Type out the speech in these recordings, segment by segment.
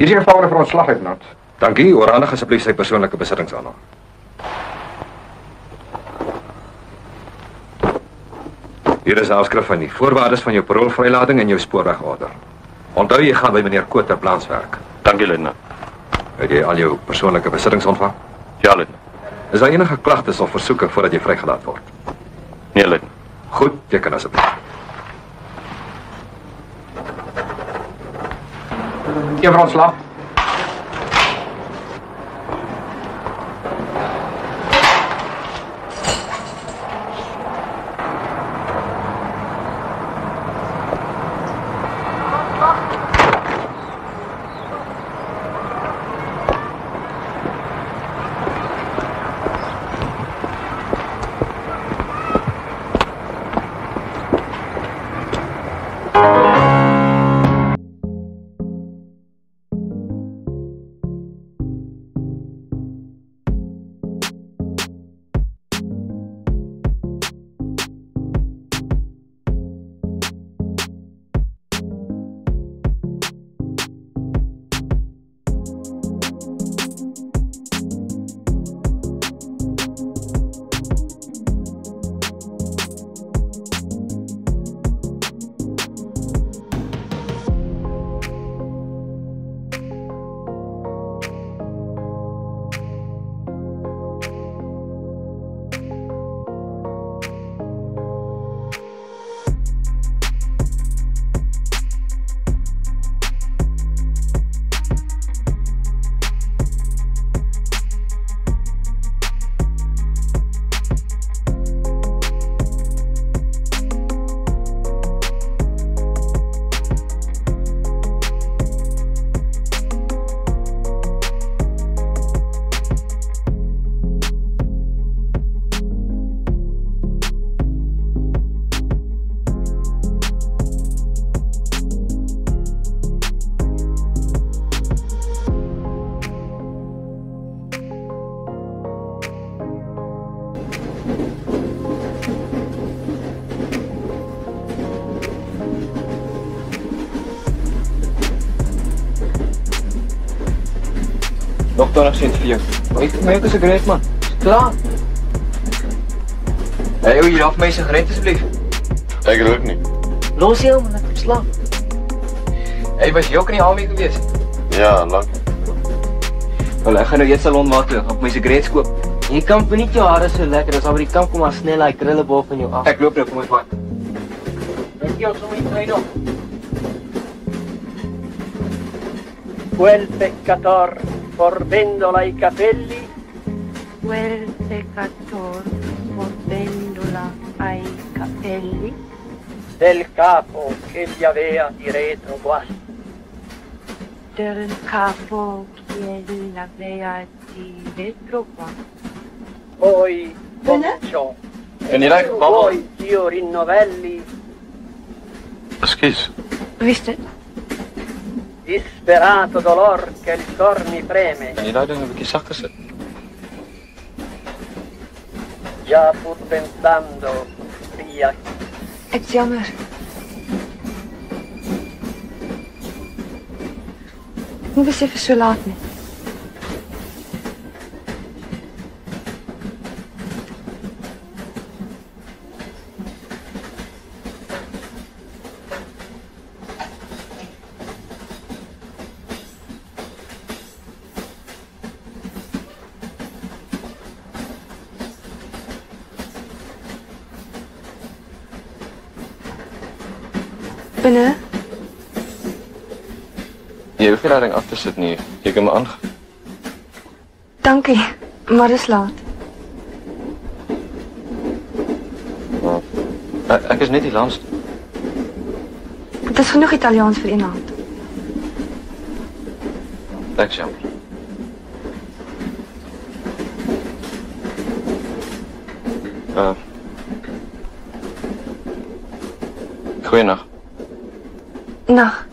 Hier is die gevangene vir ontslag, luitenant. Dankie, oorhandig asseblief sy persoonlike besittings aan hom. Hier is 'n afskrif van die voorwaardes van jou paroolvrylating en jou spoorwegorder. Onthou jy gaan by meneer Koter Plans werk. Dankie, luitenant. Het jy al jou persoonlike besittings ontvang? Ja, luitenant. Is daar enige klagtes of versoeke voordat jy vrygelaat word? Nee, luitenant. Goed, teken asseblief. Hier vir ontslag. Dokter nog steeds vir jou. Ek my ook 'n sigaret man. Klaar. Hey, hoe jy af my sigaret asseblief. Ek rook nie. Los jou man, ek slaap. Hey, was jy ook in die army gewees? Ja, lank. Wel, ek gaan nou eers salon waar toe, op my sigaret koop. Jy kan nie jou hare so lekker, as al by die kamp kom maar snel hy krillebol van jou af. Ek loop nou, kom ek vat. Dink jy ons moet nie trein op? Quel peccator forbendola i capelli, Quel peccator mordendola ai capelli, del capo che gli avea di retro guasto, del capo che l'aveva di retro qua. poi cominciò. En jy ry babbel. Poi Dio Rinnovelli, Ekskuus. Wist disperato dolor che il cor mi preme, En jy daai ding 'n bietjie sagter sit? già pur pensando via. Ek is jammer. Hoe besef het so laat nie? Binne? Jy hoef nie daai ding af te sit nie. Jy kan my aan. Dankie, maar dis laat. Ek is net die laaste. Dit is genoeg Italiaans vir een aand. Ek jammer. Goeienaand. Nag.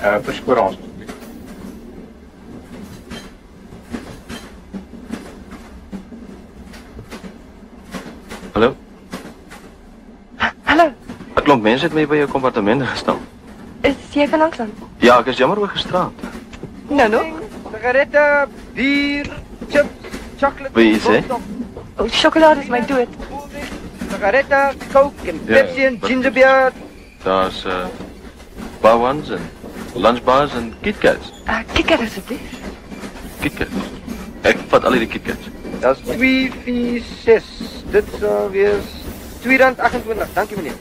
Verskoor ons. Hallo? Hallo, 'n klomp mense het my by jou kompartement gestaan. is jy van Langsland? Ja, ek is jammer oor gisteraand. Nou nog? Sigarette, bier, chips, chocolate. Wil jy iets sê? Oh, sjokolade is my dood. Sigarette, Coke en Ja, Pepsi en wat- gingerbeer. Daar's bawans en lunchbars en KitKats. Kikker asseblief. KitKats. Ek vat al die KitKats. Dat is 2, 4, 6. Dit sal wees R2.28. Dankie meneer.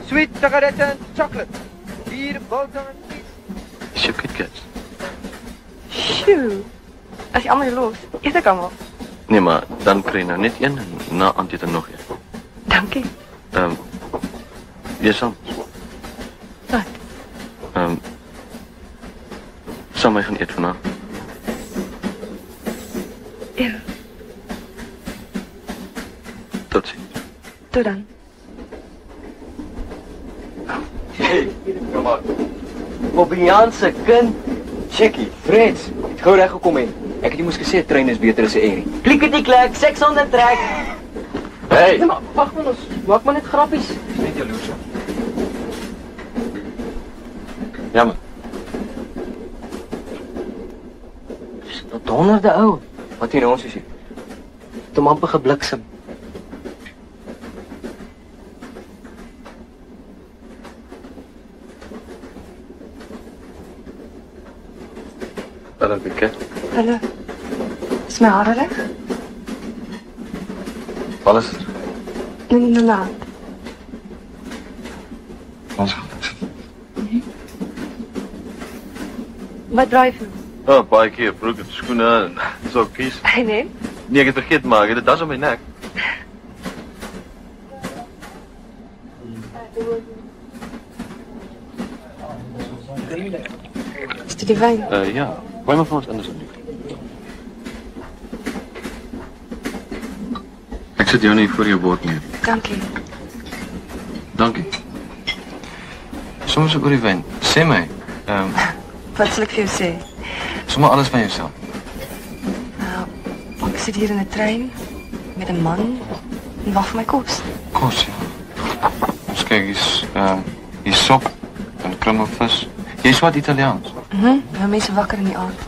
Sweet sigarette en chocolate. Bier, biltong en tea. Is jou KitKats? Sjoe. As jy almal los, eet ek almal. Nee, maar dan kry jy nou net een en na aandete nog een. Dankie. Jy saam. Wat? Saam my gaan eet vanavond. Ja, Tot ziens. tot dan. Bobbiaanse kind. Chickie, Freds, het gou reg gekom en ek het jy moes gesê trein is beter as 'n airy. Klikkety klak, 600 trek. Hey! Nee, maar wag man, ons maak maar net grappies. Dis net jaloers. Jammer. Wat donderde ou. Wat hier ons is hier. Toe amper gebliksem. Hallo, Bieke. Hallo. Is my hare reg? Alles er. Nee. Ons gaan dit. Wat dryf jy? Oh, baie keer broek en skoene en sokkies. Nee. Nee, ek het vergeet maar, ek het dit das om my nek. Is dit die wyn? Ja. Gooi maar vir ons in asseblief. Ek sit jou nie voor jou bord neer. Dankie. Dankie. Soms oor die wyn. Sê my, Wat sal ek vir jou sê? sommer alles van jouself. Ek sit hier in 'n trein met 'n man en wag vir my kos. Kos, ja. Ons kyk, hier's sop en krummelvis. Jy's wat Italiaans. Nou mense wakker in die aand.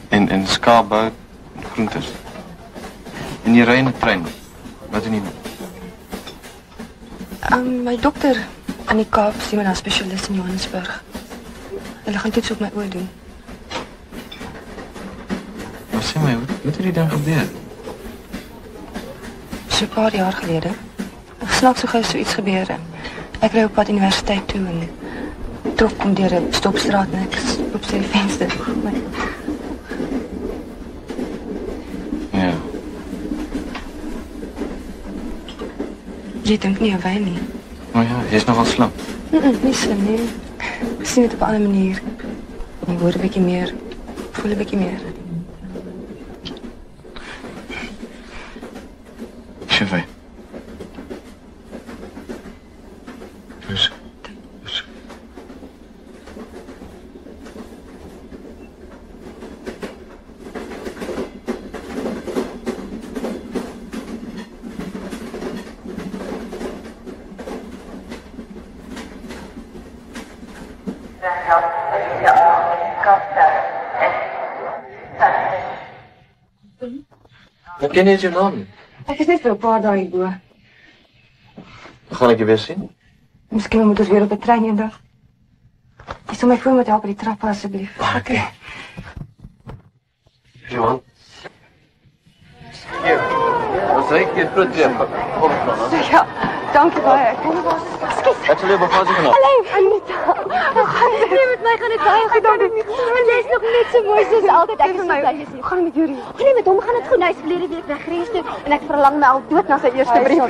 En skaapbout en groentes. En jy ry in 'n trein. Wat doen jy nou? My dokter in die Kaap sien my na 'n spesialis in Johannesburg. Hulle gaan toets op my oë doen. Maar sê my, wat het die ding gebeur? So 'n paar jaar gelede. Snaaks so gou so iets gebeur. Ek ry op pad universiteit toe en trok kom deur 'n stopstraat en ek loop sy venster. Maar Ja. jy dink nie aan wyn nie. Maar ja, jy's nogal slim. Nie slim nie. Ek sien dit op 'n ander manier. Jy hoor 'n bietjie meer. Voel 'n bietjie meer. Chevet. Dus. Wat ken jy jou naam nie? Ek is net vir 'n paar dae hierbo. Gaan ek je weer zien? Miskien moet ons weer op 'n trein eendag. Jy sal my voor moet help by die trappe asseblief. Oké. Johan. Ons ry hier groot weer. Kom dan. Ja, dankie baie. Kom maar. Skus. Ik zal je bagage gaan. Hallo, Anita. Nee, met my gaan dit baie goed. Want jy's nog net so mooi soos altyd. Ek is so bly jy's hier. Hoe gaan dit met Yuri? Nee, met hom gaan dit goed. Hy's verlede week weggereis toe en ek verlang my al dood na sy eerste brief.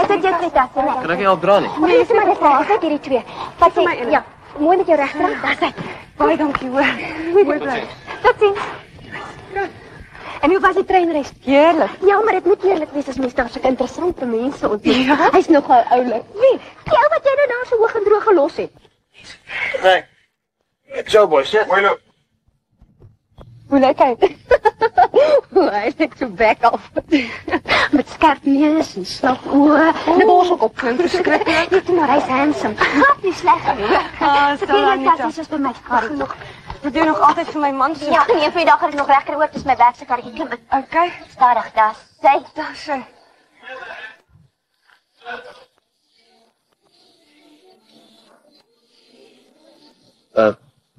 Ek dink jy het dit. Kan ik je al draaien? Nee, dis maar net vir ek hierdie twee. Wat vir sê my een. ja, mooi met jou regterhand. Dis hy. Baie dankie hoor. Mooi bly. Tot sien. En hoe was die treinreis? Heerlik. Ja, maar dit moet eerlik wees as mens daar sulke interessante mense ontmoet. Ja. Hy's nogal oulik. Wie? Die ou wat jy nou daar so hoog en droog gelos het. Nee. Zo, boy, sit. Mooi loop. Hoe lyk hy? Hy lyk so bek af. Met skerp neus en slap oë. En 'n borselkop. Verskriklik. Net maar hy's handsome. Glad nie sleg nie. Stel aan nie. Dis by my karretjie. Jy doen nog altyd vir my man so. Ja, nee, vir die dag het ek nog regter oor tussen my werk se karretjie klim. Okay. Stadig, daar sy. Daar sy.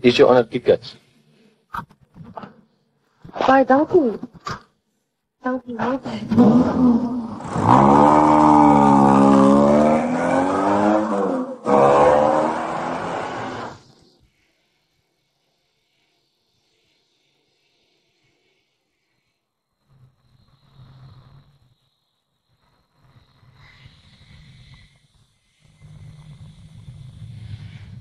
Is jou ander tickets? Baie dankie. Dankie.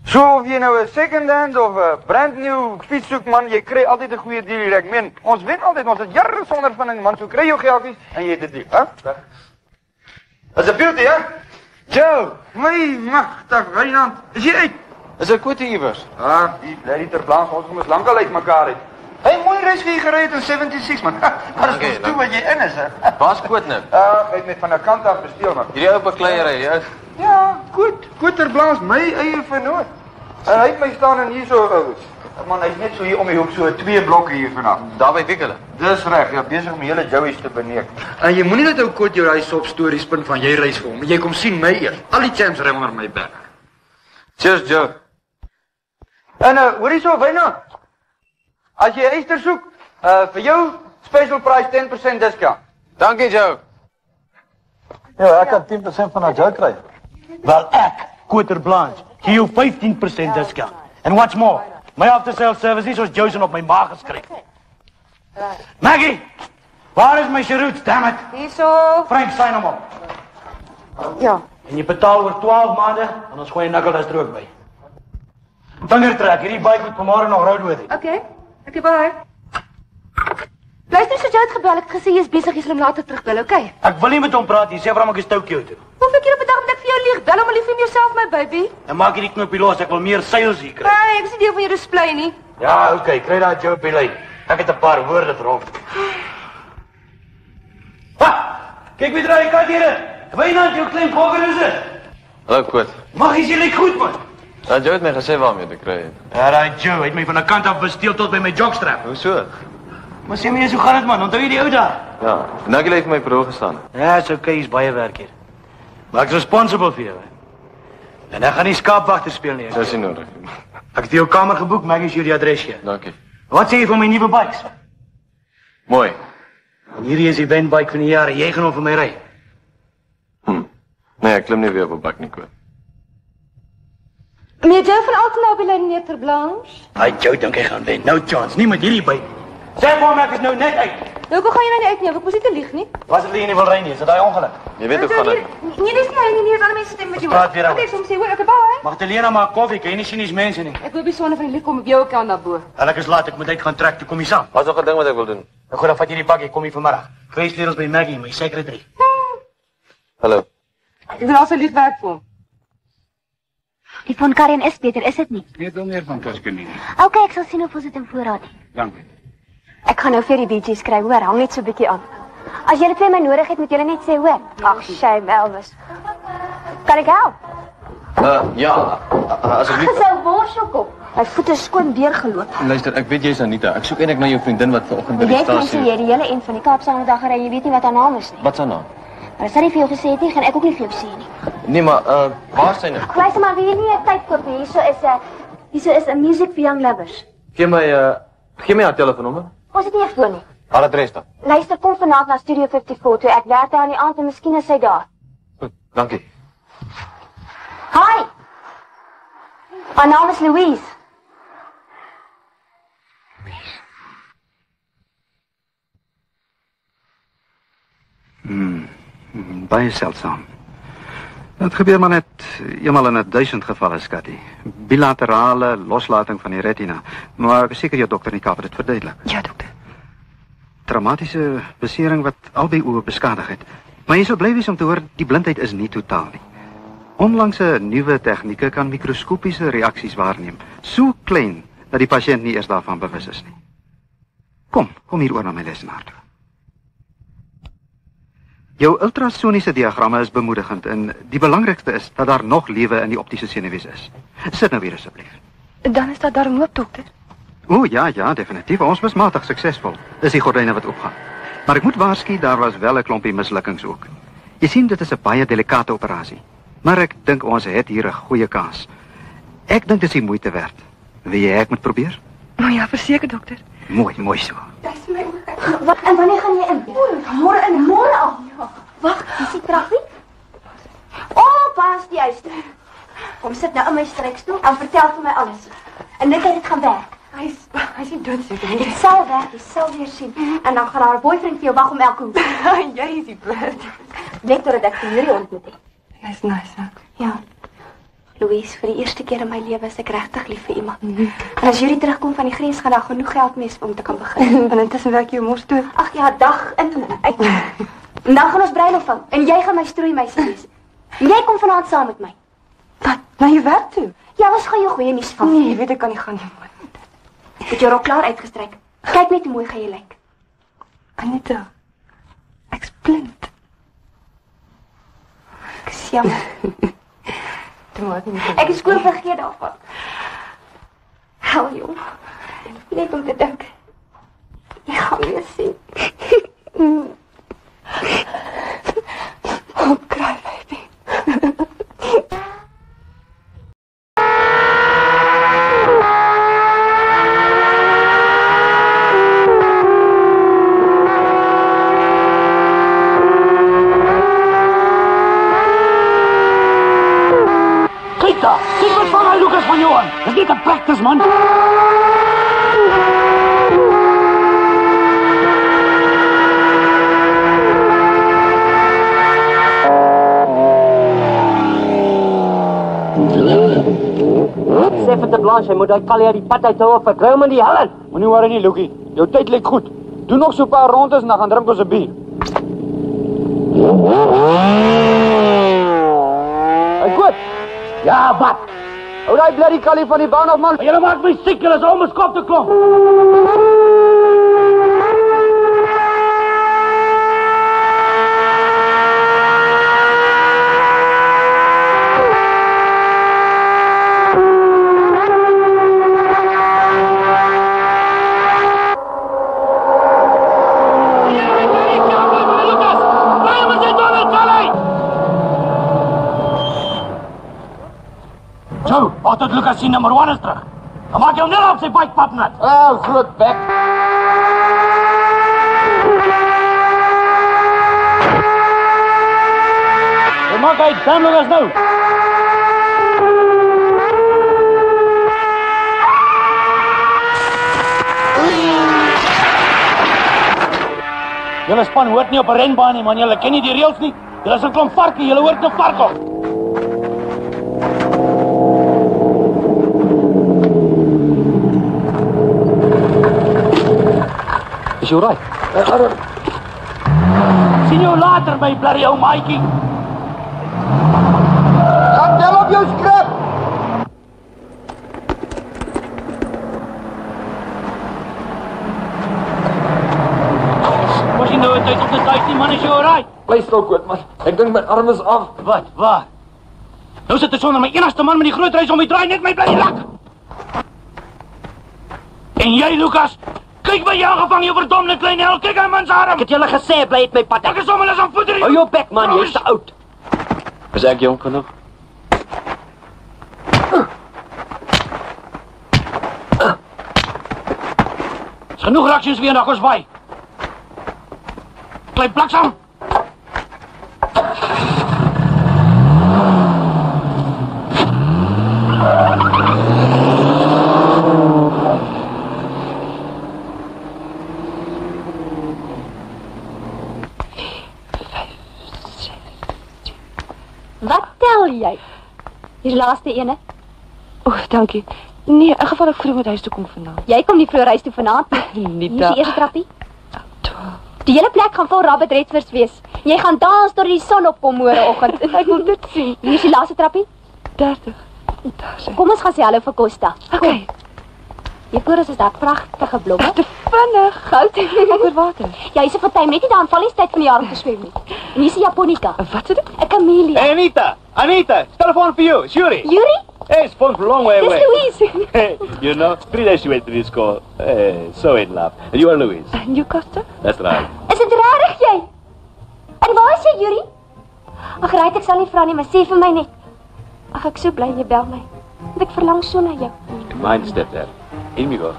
So of jy nou 'n second-hand of 'n brand new fiets soek man, jy kry altyd 'n goeie deal hier. Ek meen, ons wen altyd, ons het jare sonder ondervinding man, so kry jou geldjies en jy het dit lief, hè? Is 'n beauty, hè? Joe, my magtig, Wynand, is jy uit? Is ek kwote iewers? Ah, die bly ter Blanc, ons moet lankal uit mekaar uit. Hey, mooi reis wie gery het in 76 man. Wat is toe wat jy in is, hè? Waar's Koot nou? Hy het net van 'n kant af gesteel man. Hierdie ou bekleierery, ja. Ja, goed. Koter Blanc, my eie vernoot. En hy het my staan en hier so, man, hy's net so hier om die hoek, so 2 blokke hier vanaf. Daar by Wiekele. Dis reg, ja, besig om die hele Joey's te beneek. En jy moenie net ou Kot jou reis op stories spin van jy reis vir hom. Jy kom sien my eers. Al die champs ry onder my berg. Cheers, Joe. En hoor jy so, Wynand? As jy yster soek, vir jou special price 10% discount. Dankie, Joe. Ja, ek kan 10% van haar jou kry. Wel ek, Koter Blanche, gee jou 15% discount. And what's more, my after-sale service is soos Josen op my maag geskryf. Maggie, waar is my cheroots, damn it? Hierso. Frank, sign hom op. Ja. En jy betaal oor 12 maande, en ons gooi 'n nikkeldas er ook by. Vingertrek, hierdie bike moet vanmôre nog roadworthy. Okay. Okay, bye. Luister, so jy het gebel, ek het gesê jy is besig, jy sal hom later terugbel, okay? Ek wil nie met hom praat nie, sê waarom ek is Tokyo toe. Hoeveel keer op 'n dag moet ek vir jou lieg? Bel hom lief vir jouself, my baby. En maak hierdie knoppie los, ek wil meer sales hier kry. Nee, ek is nie deel van jou display nie. Ja, okay, kry daai Joe op die lyn. Ek het 'n paar woorde vir hom. Ha! Kyk wie draai kat hier. Wynand, jou klein boggeroes. Hallo, Koot. Mag jy lyk goed man. Joe het my gesê waarmee te kry het. Ja, daai Joe het my van 'n kant af besteel tot by my jockstrap. Hoe so? Maar sê my eens hoe gaan dit man? Onthou jy die ou daar? Ja, Nagel het vir my pro gestaan. Ja, is okay, is baie werk hier. Maar ek is responsible vir jou. En ek gaan nie skaapwagter speel nie. Dis nie nodig. Ek het vir jou kamer geboek, Maggie is hier die adres gee. Dankie. Wat sê jy van my nuwe bikes? Mooi. En hierdie is die wendbike van die jaar. Jy gaan hom vir my ry. Nee, ek klim nie weer op 'n bak nie, Koot. Meneer Joe van Altenau meneer Ter Blanche. Hy Joe dink hy gaan wen. No chance, nie met hierdie bike. Sê vir hom ek is nou net uit. Nou, hoe gaan jy nou nie uit nie? Ek moes nie te lieg nie. Was dit nie wil ry nie? Is dit daai ongeluk? Jy weet hoe gaan dit. Nee, dis nie, ander mense stem met jou. Praat weer aan. Okay, soms sê hoor, okay, bye. Magdalena maak koffie, kan jy nie Chinese mense nie. Ek hoop die sonne van die lig kom op jou account daarbo. En ek is laat, ek moet uit gaan trek, toe kom jy saam. Wat nog 'n ding wat ek wil doen? Ek gou dan vat jy die pakkie, kom jy vanmiddag. Kry sleutels by Maggie, my secretary. Hallo. Ek doen al sy liefwerk vir hom. Die van Karen is beter, is dit nie? Weet wel meer van Tuscany. Okay, ek sal sien of ons dit in voorraad het. Dankie. Ek gaan nou vir die BG's kry, hoor, hang net so 'n bietjie aan. As julle twee my nodig het, moet julle net sê, hoor. Ag, shame, Elvis. Kan ek help? Ja, asseblief. Sy worselkop. Hy voete is skoon deurgeloop. Luister, ek weet jy's Anita. Ek soek eintlik na jou vriendin wat vanoggend by Jy die weet mens stasie. jy die hele end van die Kaapse dag gery, jy weet nie wat haar naam is nie. Wat se naam? Maar as hy nie vir jou gesê het nie, gaan ek ook nie vir jou sê nie. Nee, maar waar is sy nou? Luister maar, wie nie 'n tyd koop nie. Hierso is 'n music for young lovers. Gee my haar telefoonnommer. Ons het nie 'n foon nie. Haar adres dan. Luister, kom vanaand na Studio 54 toe. Ek werk daar aan die aand en miskien is sy daar. Goed, dankie. Hi. My naam is Louise. Baie seldsaam. Het gebeur maar net eenmaal in 1000 gevalle, Scotty. Bilaterale loslating van die retina. Maar ek is seker jou dokter in die Kaap het dit verduidelik. Ja, dokter. traumatiese besering wat albei oë beskadig het. Maar jy sal bly wees om te hoor die blindheid is nie totaal nie. Onlangse nuwe tegnieke kan mikroskopiese reaksies waarneem, so klein dat die pasiënt nie eers daarvan bewus is nie. Kom hier oor na my lesenaar toe. Jou ultrasoniese diagramme is bemoedigend en die belangrikste is dat daar nog lewe in die optiese senuwees is. Sit nou weer asseblief. Dan is dat daarom hoop, dokter. O ja, definitief. Ons was matig suksesvol. Dis die gordyne wat oopgaan. Maar ek moet waarsku, daar was wel 'n klompie mislukkings ook. Jy sien, dit is 'n baie delikate operasie. Maar ek dink ons het hier 'n goeie kans. Ek dink dit is die moeite werd. Wil jy ek moet probeer? Maar ja, verseker, dokter. Mooi so. Dis my oë. Wat en wanneer gaan jy in? Môre al. Ja. Wag, is die trappie? Pas die huis. Kom sit nou in my strekstoel en vertel vir my alles. En net dit gaan werk. Hy's nie doodseker nie. Dit sal werk, jy sal weer sien. En dan gaan haar boyfriend vir jou wag om elke hoek. Jy is die blid. Net dat ek vir jullie ontmoet het. Dis nice. Ja. Louise, vir die eerste keer in my lewe is ek regtig lief vir iemand. En as jullie terugkom van die grens, gaan daar genoeg geld mee om te kan begin. En intussen werk jy mos toe. Ag ja, dag in en uit. En dan gaan ons bruiloft hou en jy gaan my stroeimeisie wees. Jy kom vanaand saam met my. Wat? Na jou werk toe? Ja, ons gaan jou goeie nuus van. Nee, weet ek kan nie gaan nie. Ek het jou rok klaar uitgestrek. Kyk net hoe mooi gaan jy lyk. Anita, ek's blind. Ek is jammer. Ek is skoon vergeet daarvan. Hou jong. Net om te dink. Jy gaan weer sien. Don't cry, baby. Kijk wat van Lucas van Johan. Dat is niet een practice, man. Sê vir de Blanche, hy moet hy Callie uit die pad uit hou of ek kry hom in die helle. Moenie worry nie, Lukie. Jou tyd lyk goed. Doe nog so 'n paar rondes en dan gaan drink ons 'n bier. Hey, goed. Ja, wat? Hou daai bloody Callie van die baan af, man. Julle maak my siek, julle is om my kop te klop. Zo, altijd Lucas zien nummer 1 is terug. Dan maak je hem net op zijn bike pap net. Oh, groot bek. Wat maak hij? Dan Lucas nou. Julle span hoort nie op 'n renbaan nie, man. Julle ken nie die reëls nie. Julle is 'n klomp varke, julle hoort 'n vark op. Is jy reg? Sien jou later, my bloody ou maatjie. Gaan tel op jou skrip. Was jy nou tyd op die tyd nie, man, is jy alright? Bly stil, goed, man. Ek dink my arm is af. Wat? Waar? Nou sit ek sonder my enigste man met die groot reis om die draai net my bloody lak. En jy, Lucas? Kyk my aangevang, jou verdomde klein hel. Kyk aan mans arm. Ek het julle gesê, bly uit my pad. Ek is sommer as 'n voeter. Hou jou bek, man, jy's te oud. Is ek jong genoeg? Is genoeg reacties weer na ons waai. Klein plaksam. Wat tel jy? Die laaste ene. Oeh, dankie. Nee, in geval ek vroeg met huis toe kom vanaand. Jy kom nie vroeg huis toe vanaand nie. Nee, Hier is die eerste trappie. Die hele plek gaan vol Robert Redford wees. Jy gaan dans tot die son opkom môreoggend. Ek wil dit sien. Hier is die laaste trappie. 30. Kom ons gaan sê hallo vir Costa. Okay. Hier voor is daar pragtige blomme. Te vinnig. Goud. Oor water. Ja, hier's 'n fontein net nie daar in Vallestyd van die jaar om te swem nie. En hier's 'n Japonica. Wat is dit? 'n Camellia. Hey, Anita, telephone for you. It's Yuri. Yuri? Hey, it's phone for a long way away. Dis Louise. Hey, you know, 3 days she went to this call. Hey, so in love. And you are Louise. En jou Costa? That's right. Is dit regtig jy? En waar is jy, Yuri? Ag, right, ek sal nie vra nie, maar sê vir my net. Ag, ek so bly jy bel my. Want ek verlang so na jou. Mine stepdad. In we go.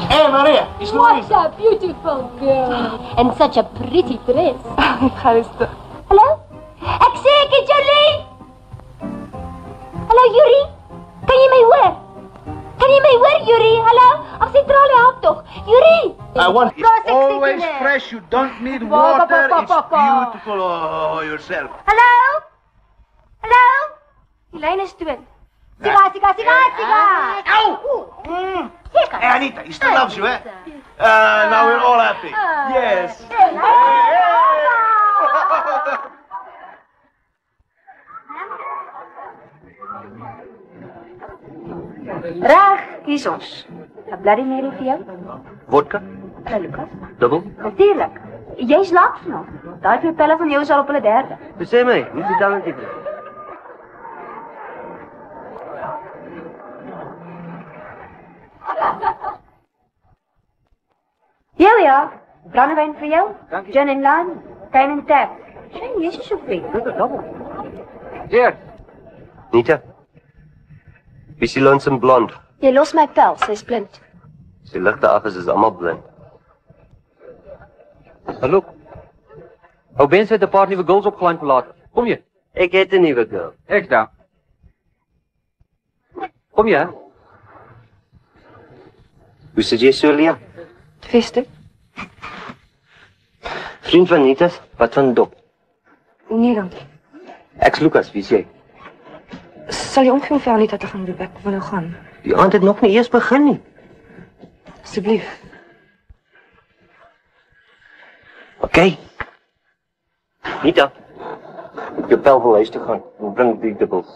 Hey, Maria, it's Louise. What a beautiful girl. And such a pretty dress. Rustig. Hallo? Ek sê ek het jou lief. Hallo, Yuri? Kan jy my hoor? Kan jy my hoor, Yuri? Hallo? Ag, sentrale help tog. Yuri! I want It's always fresh. You don't need water. It's beautiful yourself. Hallo? Hallo? Die lyn is toe. Siga. Ow! Hey, Anita, he still loves you, eh? Now we're all happy. Yes. Reg, kies ons. 'n Bloody Mary vir jou? Vodka? Hallo, Lukas. Dubbel? Natuurlik. Jy's laat vanoggend. Daai 2 pelle van jou is al op hulle derde. Sê my, hoe is die talent? Hier ja. Brandewyn vir jou? Gin en lime, wyn en tap. Sien, jy's so flink. Dit is dubbel. Hier. Nita. Wie is die lonesome blond? Jy los my pel, sy's blind. As die ligte af is almal blind. Hallo. Ou Ben het 'n paar nuwe girls opgelyn vir later. Kom jy? Ek het 'n nuwe girl. Ek's daar. Kom jy? Hoe sit jy so, Lia? Feeste? Vriend van Nita's, wat van dop? Nee, dankie. Ek's Lucas, wie is jy? Sal jy omgee om vir Anita te gaan roep? Ek wil nou gaan. Die aand het nog nie eers begin nie. Asseblief. Okay. Nita. Jou pel wil huis toe gaan en bring 3 dubbels.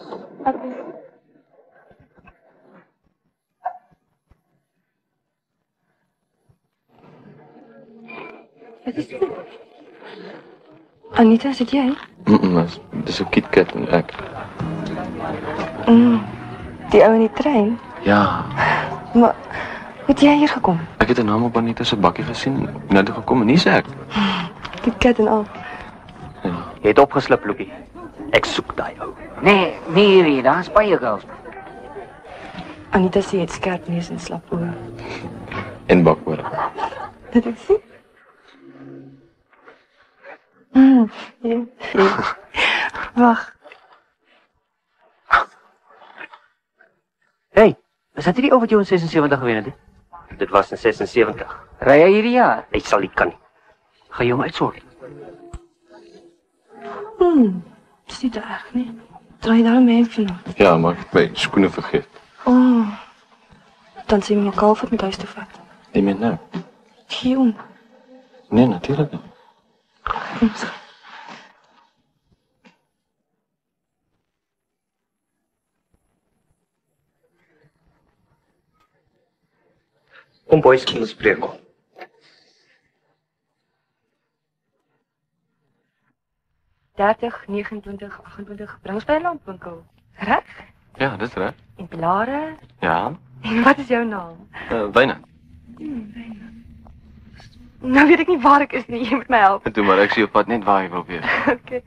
Anita, is dit jy? Dis 'n KitKat en ek. Die ou in die trein? Ja, Maar hoe het jy hier gekom? ek het 'n naam op Anita se bakkie gesien en nou toe gekom en hier's ek. KitKat en al. Jy het opgeslip, Lukie. Ek soek daai ou. Nee, hierdie, daar's baie girls. Anita sê jy het skerp neus en slap oë. En bakore. Dit ek sien. Ja. Wag. Hey, is dit die ou wat jou in 76 gewen het? Dit was in 76. Ry jy hierdie jaar? Hy sal nie kan nie. Gaan jy hom uitsort? Dis nie te erg nie. Draai daar mee vanaand. Ja, maar ek het my skoene vergeet. Dan sien my kalf met huis toe vat. Jy meen nou? Gion. Nee, natuurlik nie. Kom boys, kom ons spreek. .30, 29, 28, bring ons by 'n lampwinkel. Reg? Ja, dis reg. En blare. Ja. En wat is jou naam? Wyne. Nou weet ek nie waar ek is nie, jy moet my help. En toe maar ek sien op pad net waar jy wil wees. Okay.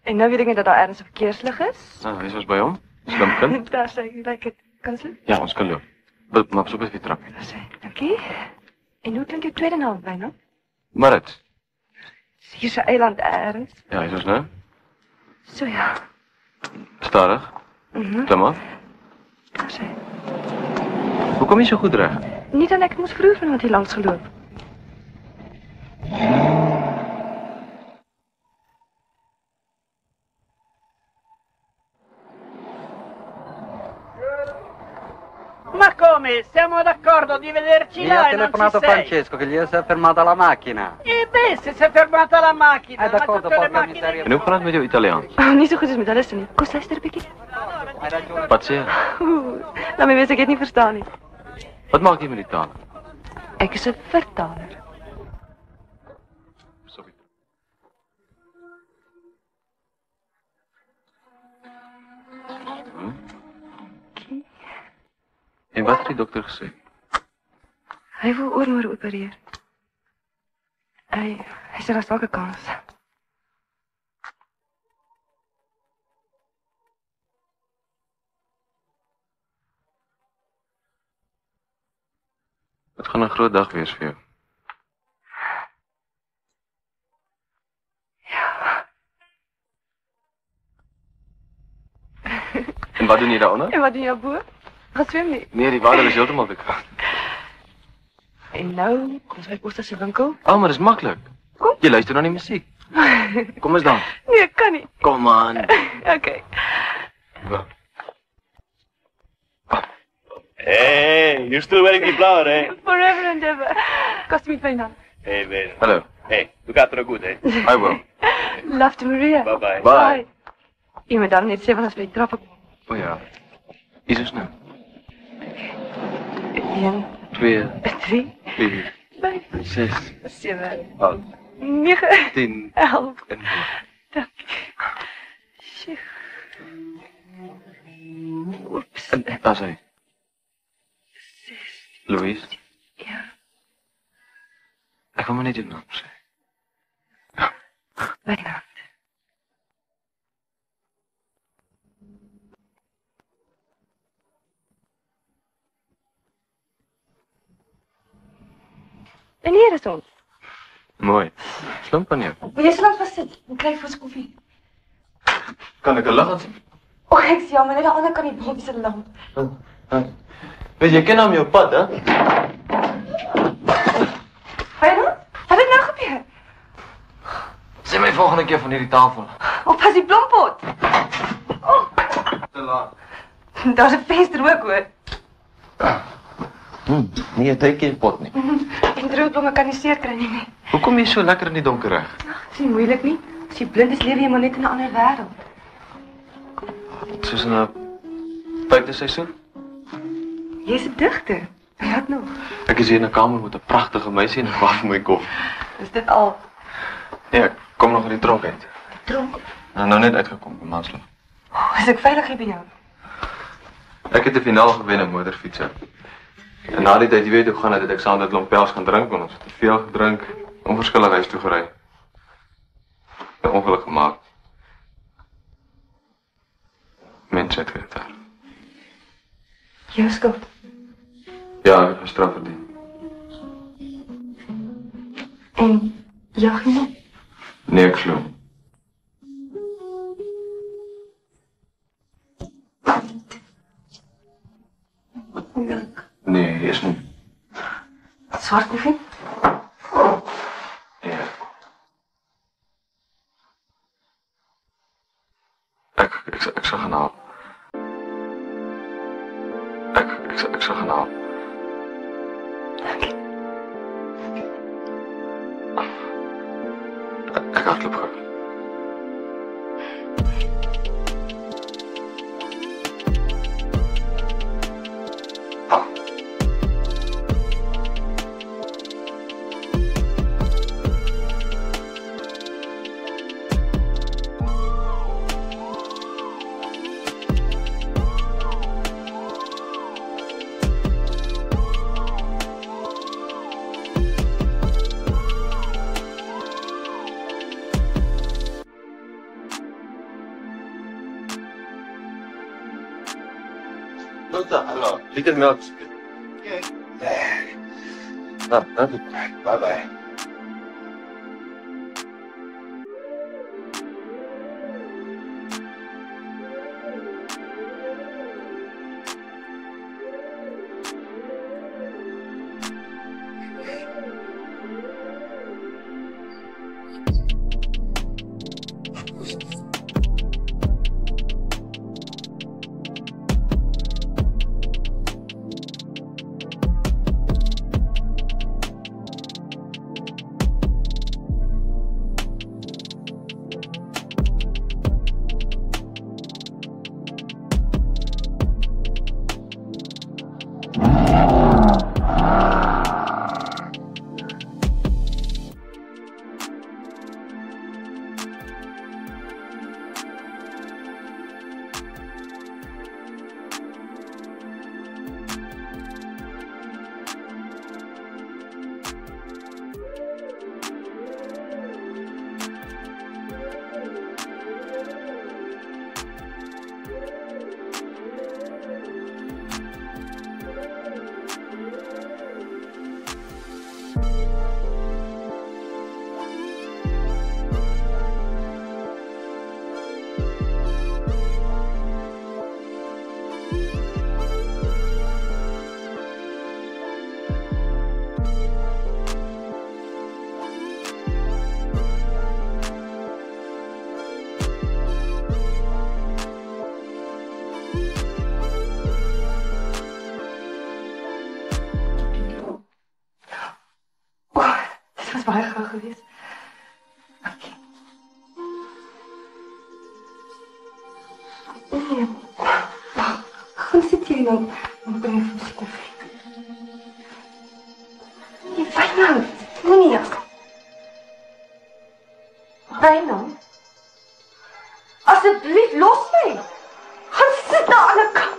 En nou weet ek net dat daar ergens 'n verkeerslig is. Nou, wees ons by hom. Slim kind. Daar sê ek, like dit. Kan jy? Ja, ons kan loop. Wil maar op die trap. Daar sê. Dankie. En hoe klink jou tweede naam, Wyne? Marit. Hier's 'n eiland ergens. Ja, is ons nou? So ja. Stadig. Klim af. Daar sê. Hoe kom jy so goed reg? Nie dan ek moes vroeg vanaand hier langs geloop. Marco! come? Siamo d'accordo di vederci Mi là ha e non telefonato ci sei. Francesco che gli si è fermata la macchina. E beh, se si è fermata la macchina, ma d'accordo, tutte le porca macchine... miseria. En hoe praat met jou Italiaans? Oh, niet zo goed als met alles niet. Kost luister, Pikkie. Wat sê jy? Laat my weet ek het nie verstaan nie. Wat maak jy met die taal? Ek is 'n vertaler. En wat het die dokter gesê? Hy wil oormôre opereer. Hy sê daar's dalk 'n kans. Dit gaan 'n groot dag wees vir jou. En wat doen jy daaronder? En wat doen jy bo? Gaan swem nie. Nee, die water is heeltemal te koud. En nou, kom ons by Kosta se winkel. Oh, maar dis maklik. Kom. Jy luister na die musiek. Kom eens dan. Nee, ek kan nie. Kom aan. Okay. Hey, you're still wearing the flower, eh? Forever and ever. Kost me fijn dan. Hey, man. Hallo. Hey, look after the good, eh? I will. Love to Maria. Bye-bye. Bye. Jy moet dan net sê wanneer ons by die trappe kom. O ja. Is ons nou? 1, 2, 2, 4, 5, 6, 7, 8, 9, 10, 11. en Dankie. Sjoe. Oeps. En daar sy. Louise. Ja. Ek wil maar net jou naam sê. Bijna. En hier is ons. Mooi. Slim van jou. Wil jy so lank vas sit? Ek kry vir ons koffie. Kan ek 'n lig aan sien? O, ek is jammer, net aan die ander kant die botjie se lamp. Weet jy ken hom jou pad, hè? Fynand? Wat het nou gebeur? Sê my volgende keer van hierdie tafel. Op pas die blompot. Te laat. Daar's 'n venster ook hoor. Nee, jy trek nie pot nie. En droogblome kan nie seer kry nie. Hoe kom jy so lekker in die donker reg? Dis nie moeilik nie. As jy blind is, lewe jy maar net in 'n ander wêreld. Soos in 'n buiteseisoen? Jy's 'n digter. Wat nog? Ek is hier in 'n kamer met 'n pragtige meisie en ek wag vir my koffie. Is dit al? Ja, ek kom nog uit die tronk uit. Die tronk? Nou net uitgekom by Manslow. Is ek veilig hier by jou? Ek het 'n finaal gewen op motorfietser. En na die tyd, jy weet hoe gaan dit, het ek saam met Lompels gaan drink en ons het te veel gedrink, onverskillig huis toe gery. 'n Ongeluk gemaak. Mense het gesterf. Jou skuld. Ja, ek het gestraf verdien. En jag jy nog? Nee, ek glo. Nee, is nie. Swart koffie? Ja. Ek sal gaan haal. Ek sal gaan haal. Ek hardloop gou. Hallo, liter melk. Dankie. Bye. baie gou gewees. Nee. Gaan sit jy nou. Ek bring vir jou koffie. Nee, Wynand. Nee. Wynand. Asseblief, los my. Gaan sit daar aan 'n kant.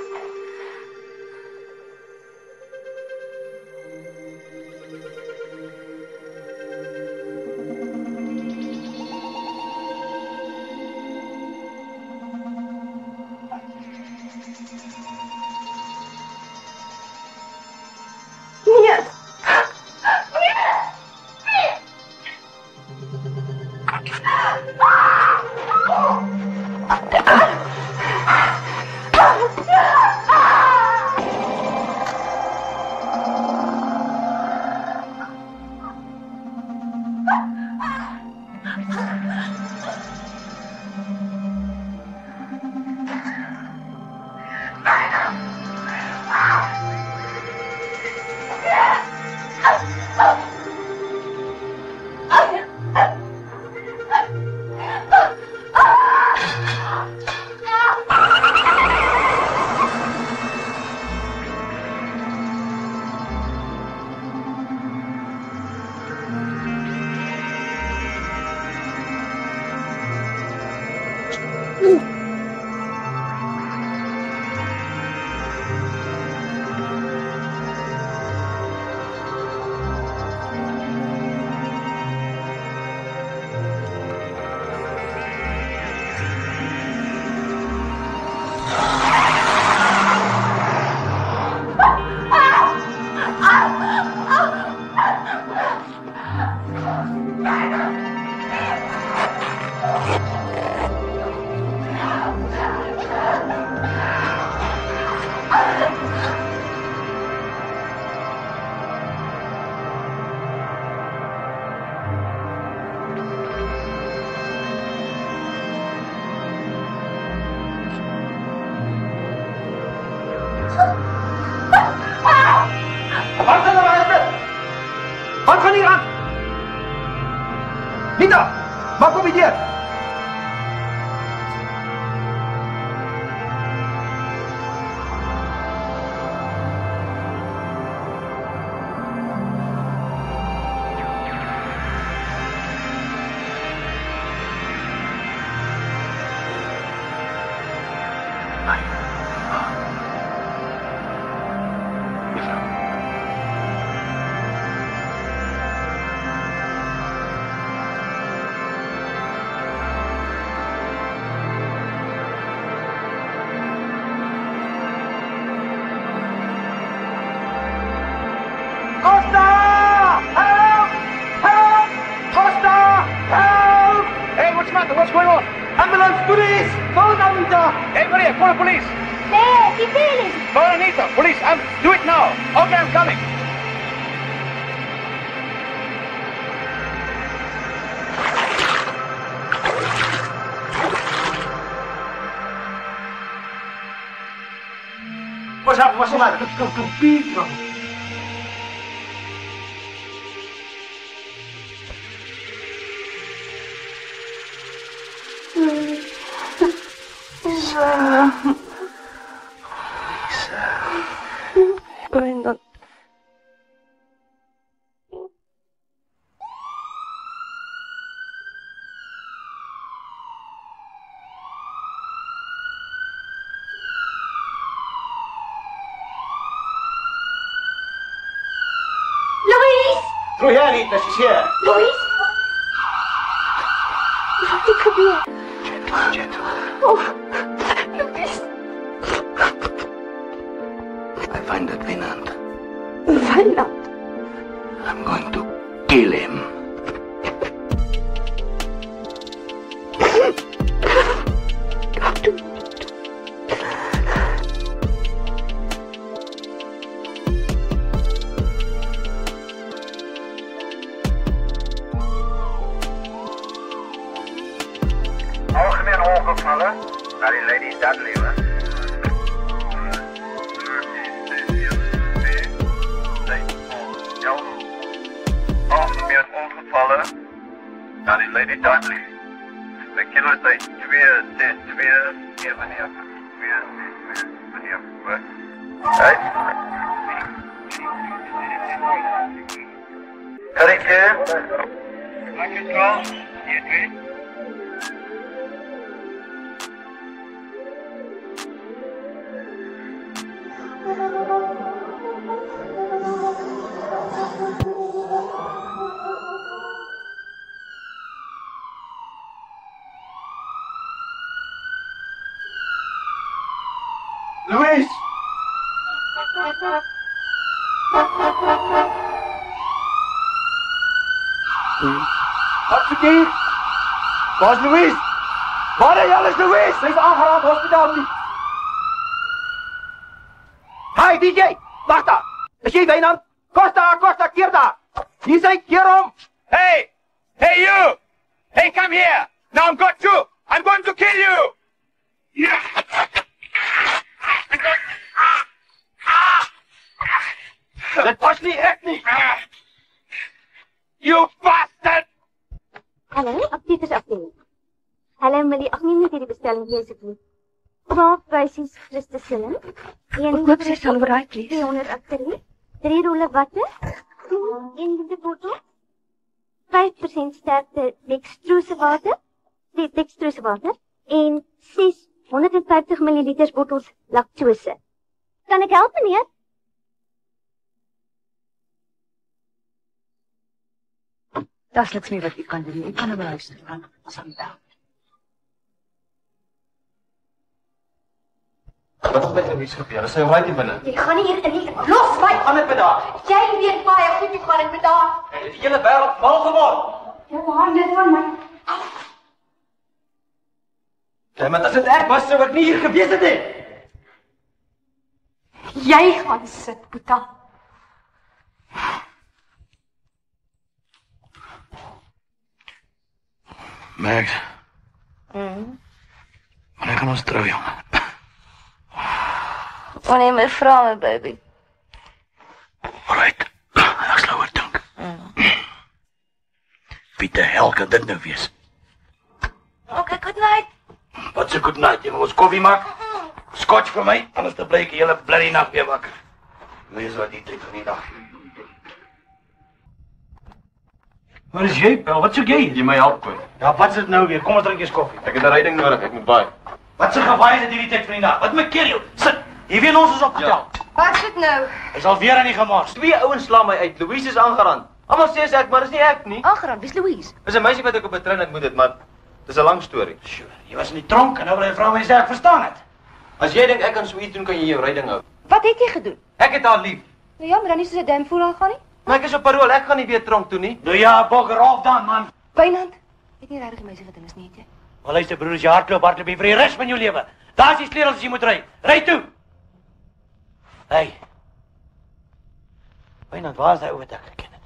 Wat gaan hier aan? Nita, maak op die deur. What's going on? Ambulance, police! Phone Anita! Everybody, call the police! There, die police! Phone Anita, police, do it now! Okay, I'm coming! What's happened? What's the matter? Come, Pedro! Wynand. Louise! Through here, Anita, she's here. Louise? Wat het gebeur? Gentle. Oh, Louise. I find that Wynand. Wynand? I'm going to kill him. Algemeen ongevallen naar die Lady Dudley, hè? Algemeen ongevallen hulle? Ja, die Lady Dudley. Die killer sê 2 meneer. Hey. Karike. Ek is klaar. Jy weet. Louise! Wat verkeerd? Waar is Louise? Waar de hel is Louise? Ze is aangeraakt, hospitaal niet. Hi DJ, wacht daar. Is jij Wijnand? Costa, keer daar. Hier zijn, keer om. Hey! Hey, you! Hey, come here! Now I'm got you! I'm going to kill you! Yeah! Dat was niet echt niet. You bastard! Hallo, aptekersafdeling. Hallo, meneer, ag nee, hierdie bestelling hier asseblief. 12 wysies Christus Silling. Koop sy salveraai, please. 200 akterie. 3 rolle watte. 1 liter bottel. 5% sterkte dextrose water. En 650 ml bottels laktose. Kan ek help, meneer? Daar's niks meer wat u kan doen. U kan nou luister. As aan bel. Wat het met Louise gebeur? Is sy alright hier binne? Jy gaan nie hier in nie. Los my! Gaan dit met haar? Jy weet baie goed hoe gaan dit met haar. Het die hele wêreld mal geword? Jou hande van my. Ja, maar as dit ek was, sou ek nie hier gewees het nie. Jy gaan sit, Boeta. Max. Wanneer gaan ons trou, jongen? Wanneer my vrouw my baby. Alright. Ek sal oor dink. Wie de hel kan dit nou wees? Okay, good night. Wat se good night? Jy wil ons koffie maak? Scotch vir my, anders te bly ek die hele bloody nag weer wakker. Wees wat die tyd van die dag. Waar is jy, Pel? Wat soek jy? Jy my help, Koen. Ja, wat is dit nou weer? Kom ons drink eens koffie. Ek het 'n ryding nodig, ek moet baie. Wat se gewaai is dit hierdie tyd van die nag? Wat maak keer jou? Sit. Jy weet ons is opgetel. Wat is dit nou? Hy sal weer aan die gemors. 2 ouens slaan my uit. Louise is aangerand. Almal sê ek, maar dis nie ek nie. Aangerand, wie's Louise? Dis 'n meisie wat ek op 'n trein ontmoet het, maar dis 'n lang storie. Sure. Jy was in die tronk en nou wil jy vra my sê ek verstaan dit. As jy dink ek kan so iets doen, kan jy jou ryding hou. Wat het jy gedoen? Ek het haar lief. Nou ja, maar dan nie soos 'n duim voel aangaan nie. Maar ek is op parol, ek gaan nie weer tronk toe nie. Nou ja, bokker af dan, man. Wynand, weet nie regtig die meisie wat in is nie, het jy? Maar luister broer, as jy hardloop jy vir die res van jou lewe. Daar's die sleutels as jy moet ry. Ry toe. Hey. Wynand, waar is hy ou wat ek geken het?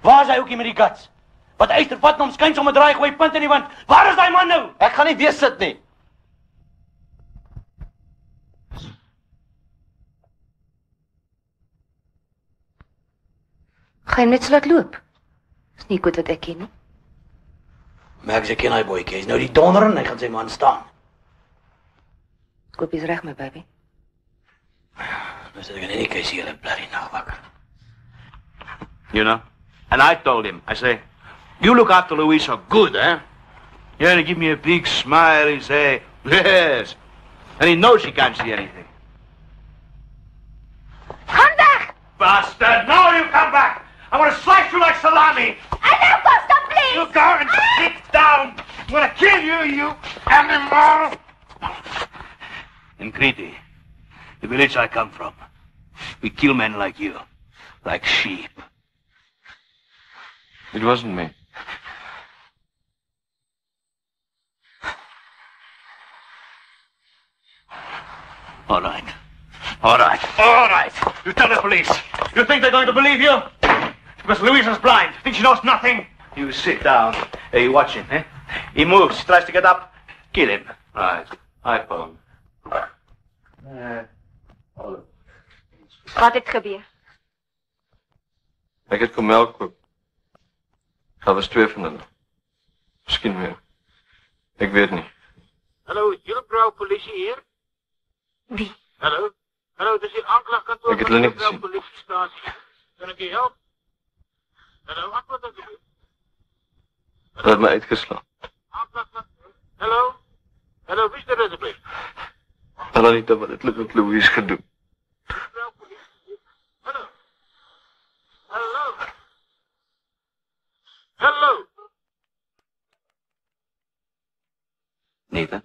Waar is hy ouetjie met die guts? Wat eister vat hom skuins om 'n draai gooi punt in die wind. Waar is daai man nou? Ek gaan nie weer sit nie. Ga jy net so laat loop? Dis nie goed wat ek ken nie. Max, ek ken hy boykie. Hy's nou die donder en hy gaan sy man staan. Koop is reg, my baby. Nou sit ek in die keuse hele bloody nag wakker. You know? And I told him, I say, you look after Louisa good, eh? Yeah, and he give me a big smile, he say, yes. And he knows he can't see anything. Come back! Bastard, now you come back! I'm gonna slice you like salami! Enough, Costa, please! You go and sit down! I'm gonna kill you, you animal! In Crete, the village I come from, we kill men like you, like sheep. It wasn't me. All right. All right. All right. You tell the police. You think they're going to believe you? Because Louisa's blind. Think she knows nothing? You sit down. Hey, you watch him, eh? He moves, tries to get up. Kill him. Right. I phone. Wat het gebeur? Ek het kom melk koop. Daar was 2 van hulle. Miskien meer. Ek weet nie. Hallo, is julle vrou polisie hier? Wie? Hallo? Hallo, dis die aanklagkantoor Ek het hulle nie van die gesien. polisiestasie. Kan ek u help? Hallo, antwoord asseblief. Hulle het my uitgeslaan. Hallo? Hallo, wie is er asseblief? Anita, wat het met Louise gedoen? Hallo? Hallo? Hallo? Nathan,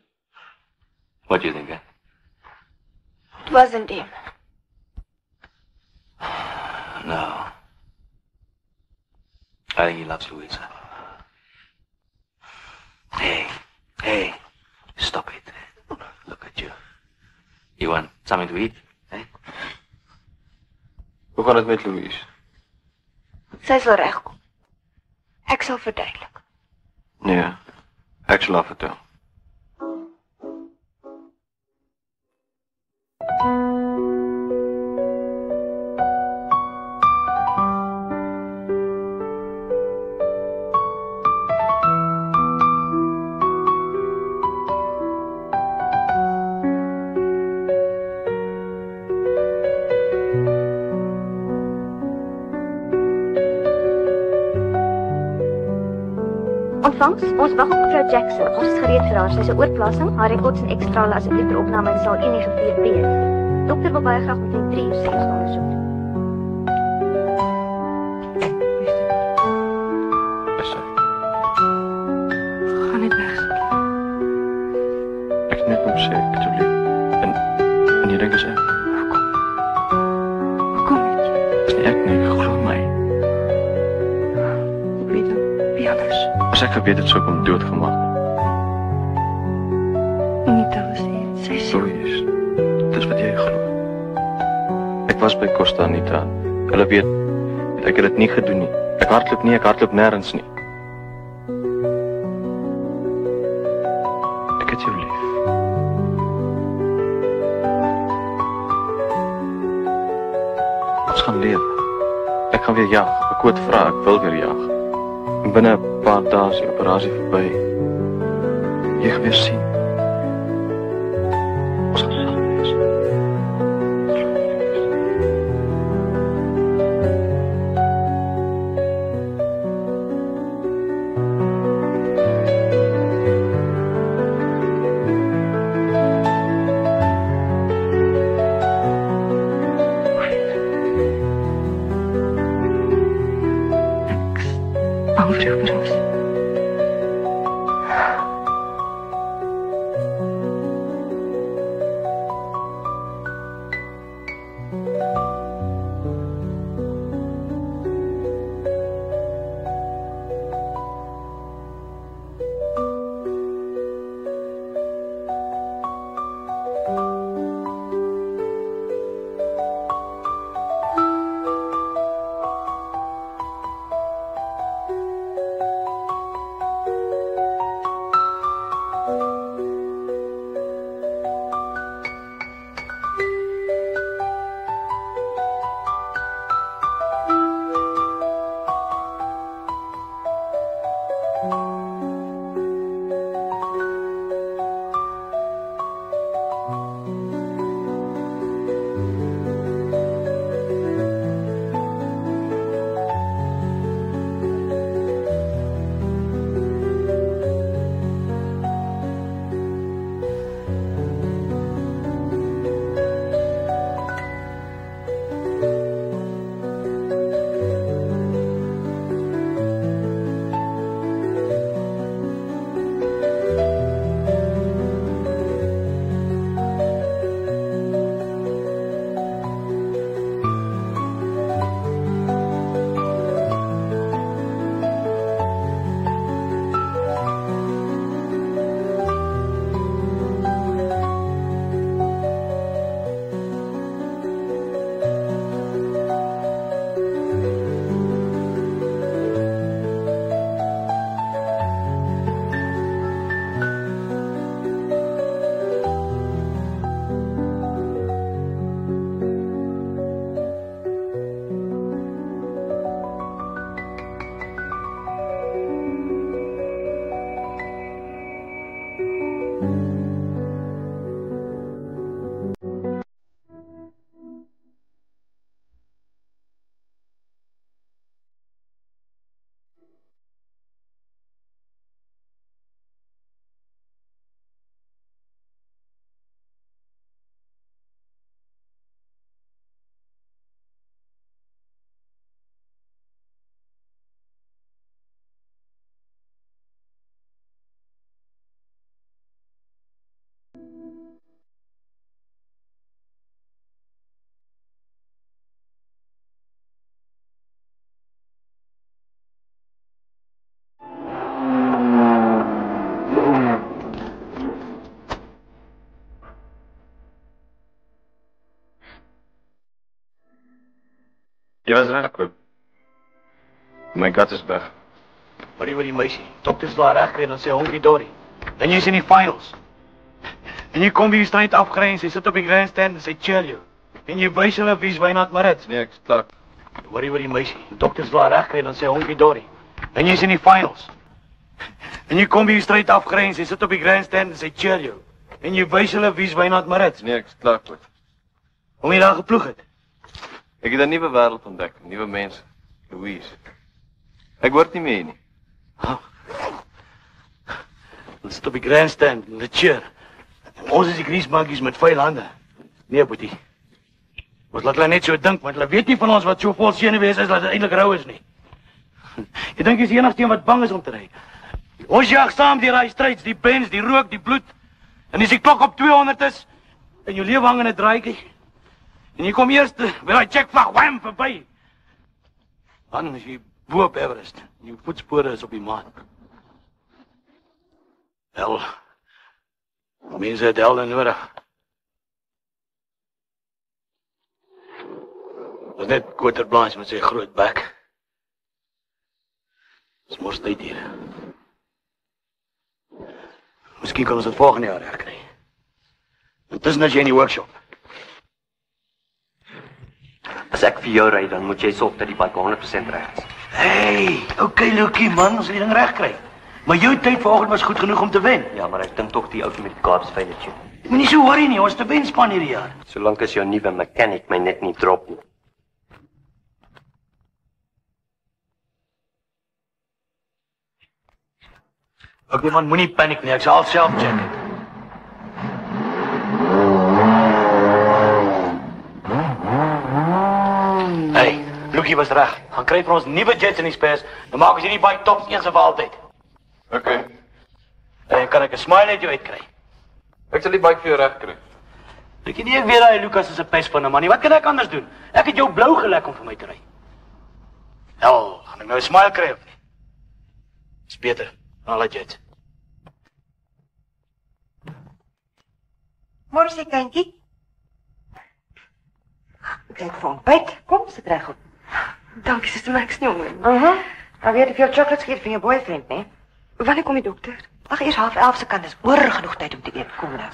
what do you think, eh? It wasn't him. No. I think he loves Louisa. Hey, stop it. Look at you. You want something to eat, eh? Hoe gaan het met Louise? Sy sal regkom. Ek sal verduidelik. Nee, ek sal haar vertel. Ontvangs, ons wag op mevrou Jackson. Ons is gereed vir haar. Sy is 'n oorplasing. Haar rekords en ekstrale asseblief vir opname in saal 194B. Dokter wil baie graag met 'n 3 uur seks ondersoek. Gaan net weg. Ek het net kom sê, ek het jou lief. En jy dink is ek? Hoekom nie? Is nie ek nie, glo my. Wie anders? As ek geweet het, sou ek hom doodgemaak het. Anita was hier. Sy sê... Louise, dis wat jy glo. Ek was by Costa Anita. Hulle weet, ek het dit nie gedoen nie. Ek hardloop nêrens nie. Ek het jou lief. Ons gaan leef. Ek gaan weer jag. Ek wou dit vra, ek wil weer jag. En binne 'n paar dae is die operasie verby. Jy gaan weer sien. Ons gaan saam wees. Bang vir jou broers. Jy was reg, Koop. My kat is weg. Maar die meisie, dokters laat reg kry dan sê honkie dory. Dan jy's in die finals. En jy kom hier stryd afgrens, jy sit op die grandstand en sy chill jou. En jy wys hulle wie's Wynand Marits. Nee, ek's klaar. Worry die meisie, dokters laat reg kry dan sê honkie dory. Dan jy's in die finals. En jy kom hier stryd afgrens, jy sit op die grandstand en sy chill jou. En jy wys hulle wie's Wynand Marits. Nee, ek's klaar, Koop. Hoe jy daar geploeg het. Ek het 'n nuwe wêreld ontdek, nuwe mense. Louise. Ek word nie meer nie. Ons sit op die grandstand en die cheer. Ons is die griesbankies met vuil hande. Nee, boetie. Ons laat hulle net so dink, want hulle weet nie van ons wat so vol senuwees is dat dit eintlik rou is nie. Jy dink jy is die enigste een wat bang is om te ry. Ons jag saam die ry stryds, die pens, die rook, die bloed. En as die klok op 200 is en jou lewe hang in 'n draaitjie. En jy kom eers by daai checkvlag wham verby. Dan is jy bo op Everest. En jou voetspore is op die maan. Hel. Mense het helde nodig. Dat net Koter Blanche met sy groot bek. Dis mos tyd hier. Miskien kan ons dit volgende jaar reg kry. Intussen as jy in die workshop. As ek vir jou ry, dan moet jy sorg dat die bike 100% reg is. Hey, okay Lukie man, ons het die ding reg kry. Maar jou tyd vanoggend was goed genoeg om te wen. Ja, maar ek dink tog die ouetjie met die Kaaps veilig. Moenie so worry nie, ons te wen span hierdie jaar. Solank as jou nuwe mechanic my net nie drop nie. Okay man, moenie paniek nie, ek sal self check. Hey, Lukie was reg. Gaan kry vir ons nuwe jets in die space, dan maak ons hierdie bike top eens en vir altyd. Okay. En kan ek 'n smile uit jou uitkry? Ek sal die bike vir jou reg kry. Ek weet nie daai Lucas is 'n pestpanne man nie. Wat kan ek anders doen? Ek het jou blou gelek om vir my te ry. Hel, gaan ek nou 'n smile kry of nie? Dis beter. Dan laat jy dit. Môre se kindjie. Kyk vir ontbyt. Kom, sit reg op. Dankie, suster Max nie honger. Nou weet ek veel chocolates gee van jou boyfriend, né? Wanneer kom die dokter? Ag, eers 10:30 se kant is oor genoeg tyd om te eet. Kom nou.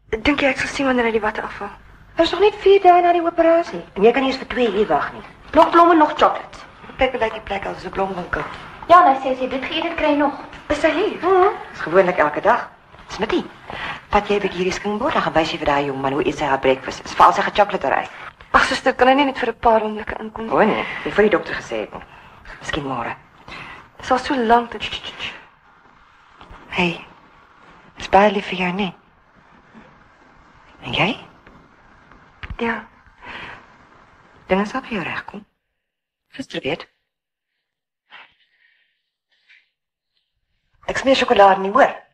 Dink jy ek sal sien wanneer hy die watte afval? Dit is nog net 4 dae na die operasie. En jy kan eers vir 2 uur wag nie. Nog blomme, nog chocolates. Kyk hoe lyk die plek as 'n blomwinkel. Ja, nou sê jy dit geëet het kry nog. Is hy lief? Dis gewoonlik elke dag. Smitty, vat jy 'n bietjie hierdie skingbord, dan gaan wys jy vir daai jong man hoe eet sy haar breakfast. Dis veral sy chocolatery. Ag, suster, kan hy nie net vir 'n paar oomblikke inkom? O nee, jy vir die dokter gesê het nie. Miskien môre. Dis al so lank dat... Hey, is baie lief vir jou, nee? En jy? Ja. Dinge sal vir jou regkom. Gister weet. Ek smeer sjokolade nie, hoor?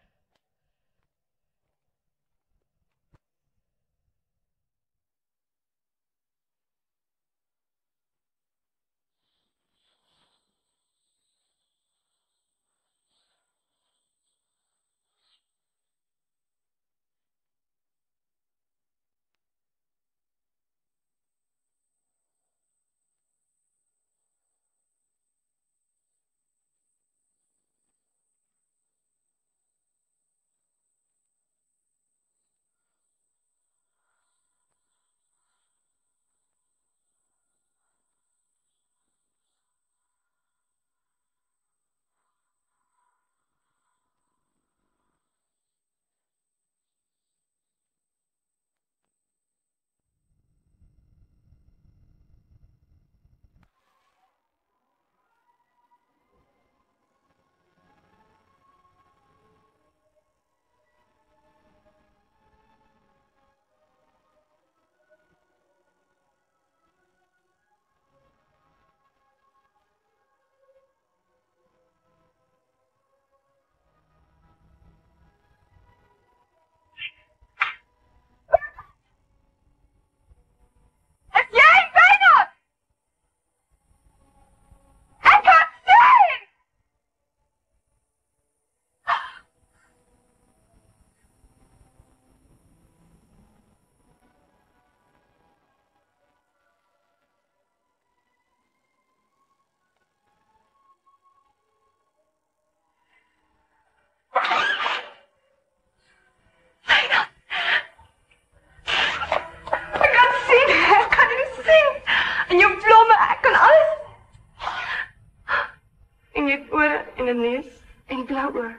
En die blou oor.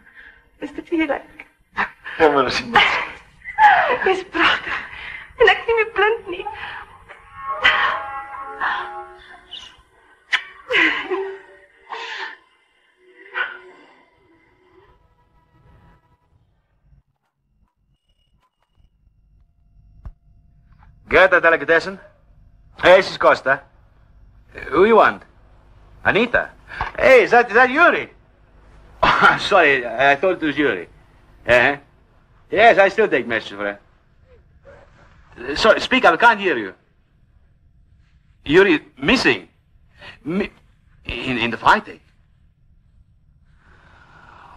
Is dit wie jy lyk? Ja, maar dis nie. Jy's pragtig. En ek is nie meer blind nie. Get a delicatessen? Hey, Mrs. Costa. Who you want? Anita? Hey, is that Yuri? Oh, sorry, I thought it was Yuri. Uh-huh. Yes, I still take messages for her. Sorry, speak up, I can't hear you. Yuri missing? In the fighting?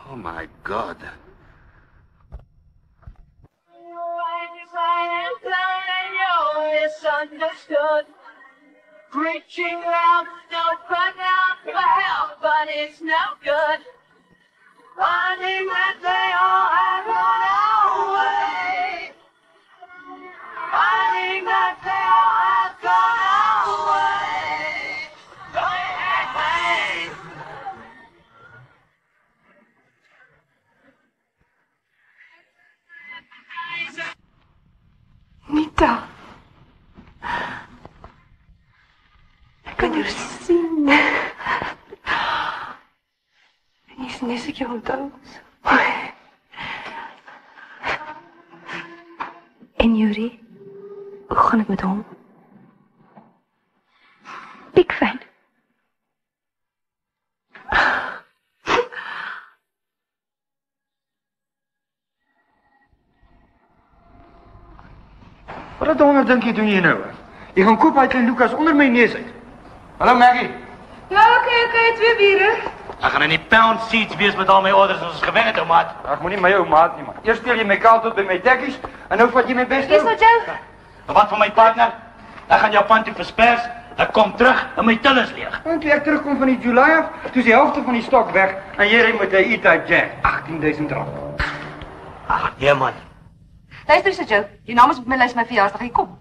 Oh, my God. Misunderstood. Reaching out, open out for help, but it's no good. Finding that they all have gone away. Finding that they all have gone away. Hey, hey, Nita. Ek kan jou sien. En jy's net ek jou onthou. En Yuri, hoe gaan het met hom? Big fan. Wat donder dink jy doen jy nou? Jy gaan koop uit klein Lucas onder my neus uit. Hallo Maggie. Ja, oké, 2 biere. Ek gaan in die pound seats wees met al my orders as ons gewen het, ou maat. Ag, moenie my ou maat nie, man. Eers steel jy my kaal tot by my tekkies en nou vat jy my beste. Dis nou Joe. Wat van my partner? Ek gaan Japan toe verspers. Ek kom terug en my til is leeg. En toe ek terugkom van die July af, toe is die helfte van die stok weg en jy ry met 'n E-Type Jack, R18,000. Ag, nee man. Luister eens, Joe. Jou naam is op my lys my verjaarsdag. Jy kom.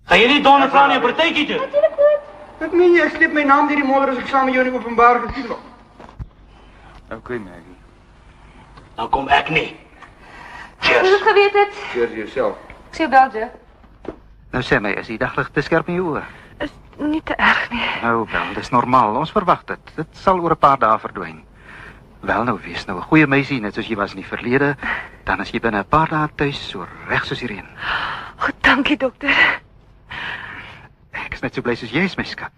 Gaan jy nie donder vra nie op 'n partytjie toe? Natuurlik goed. Ek meen jy sleep my naam deur die modder as ek saam met jou in die openbaar gevoel word. Okay, Maggie. Dan kom ek nie. Cheers. Hoe geweet het? Cheers jouself. Ek sê jou bel, Joe. Nou sê my, is die daglig te skerp in jou oë? Is nie te erg nie. Nou wel, dis normaal. Ons verwag dit. Dit sal oor 'n paar dae verdwyn. Wel nou, wees nou 'n goeie meisie net soos jy was in die verlede, dan as jy binne 'n paar dae tuis so reg soos die reën. O, dankie dokter. Ek is net so bly soos jy is, my skat.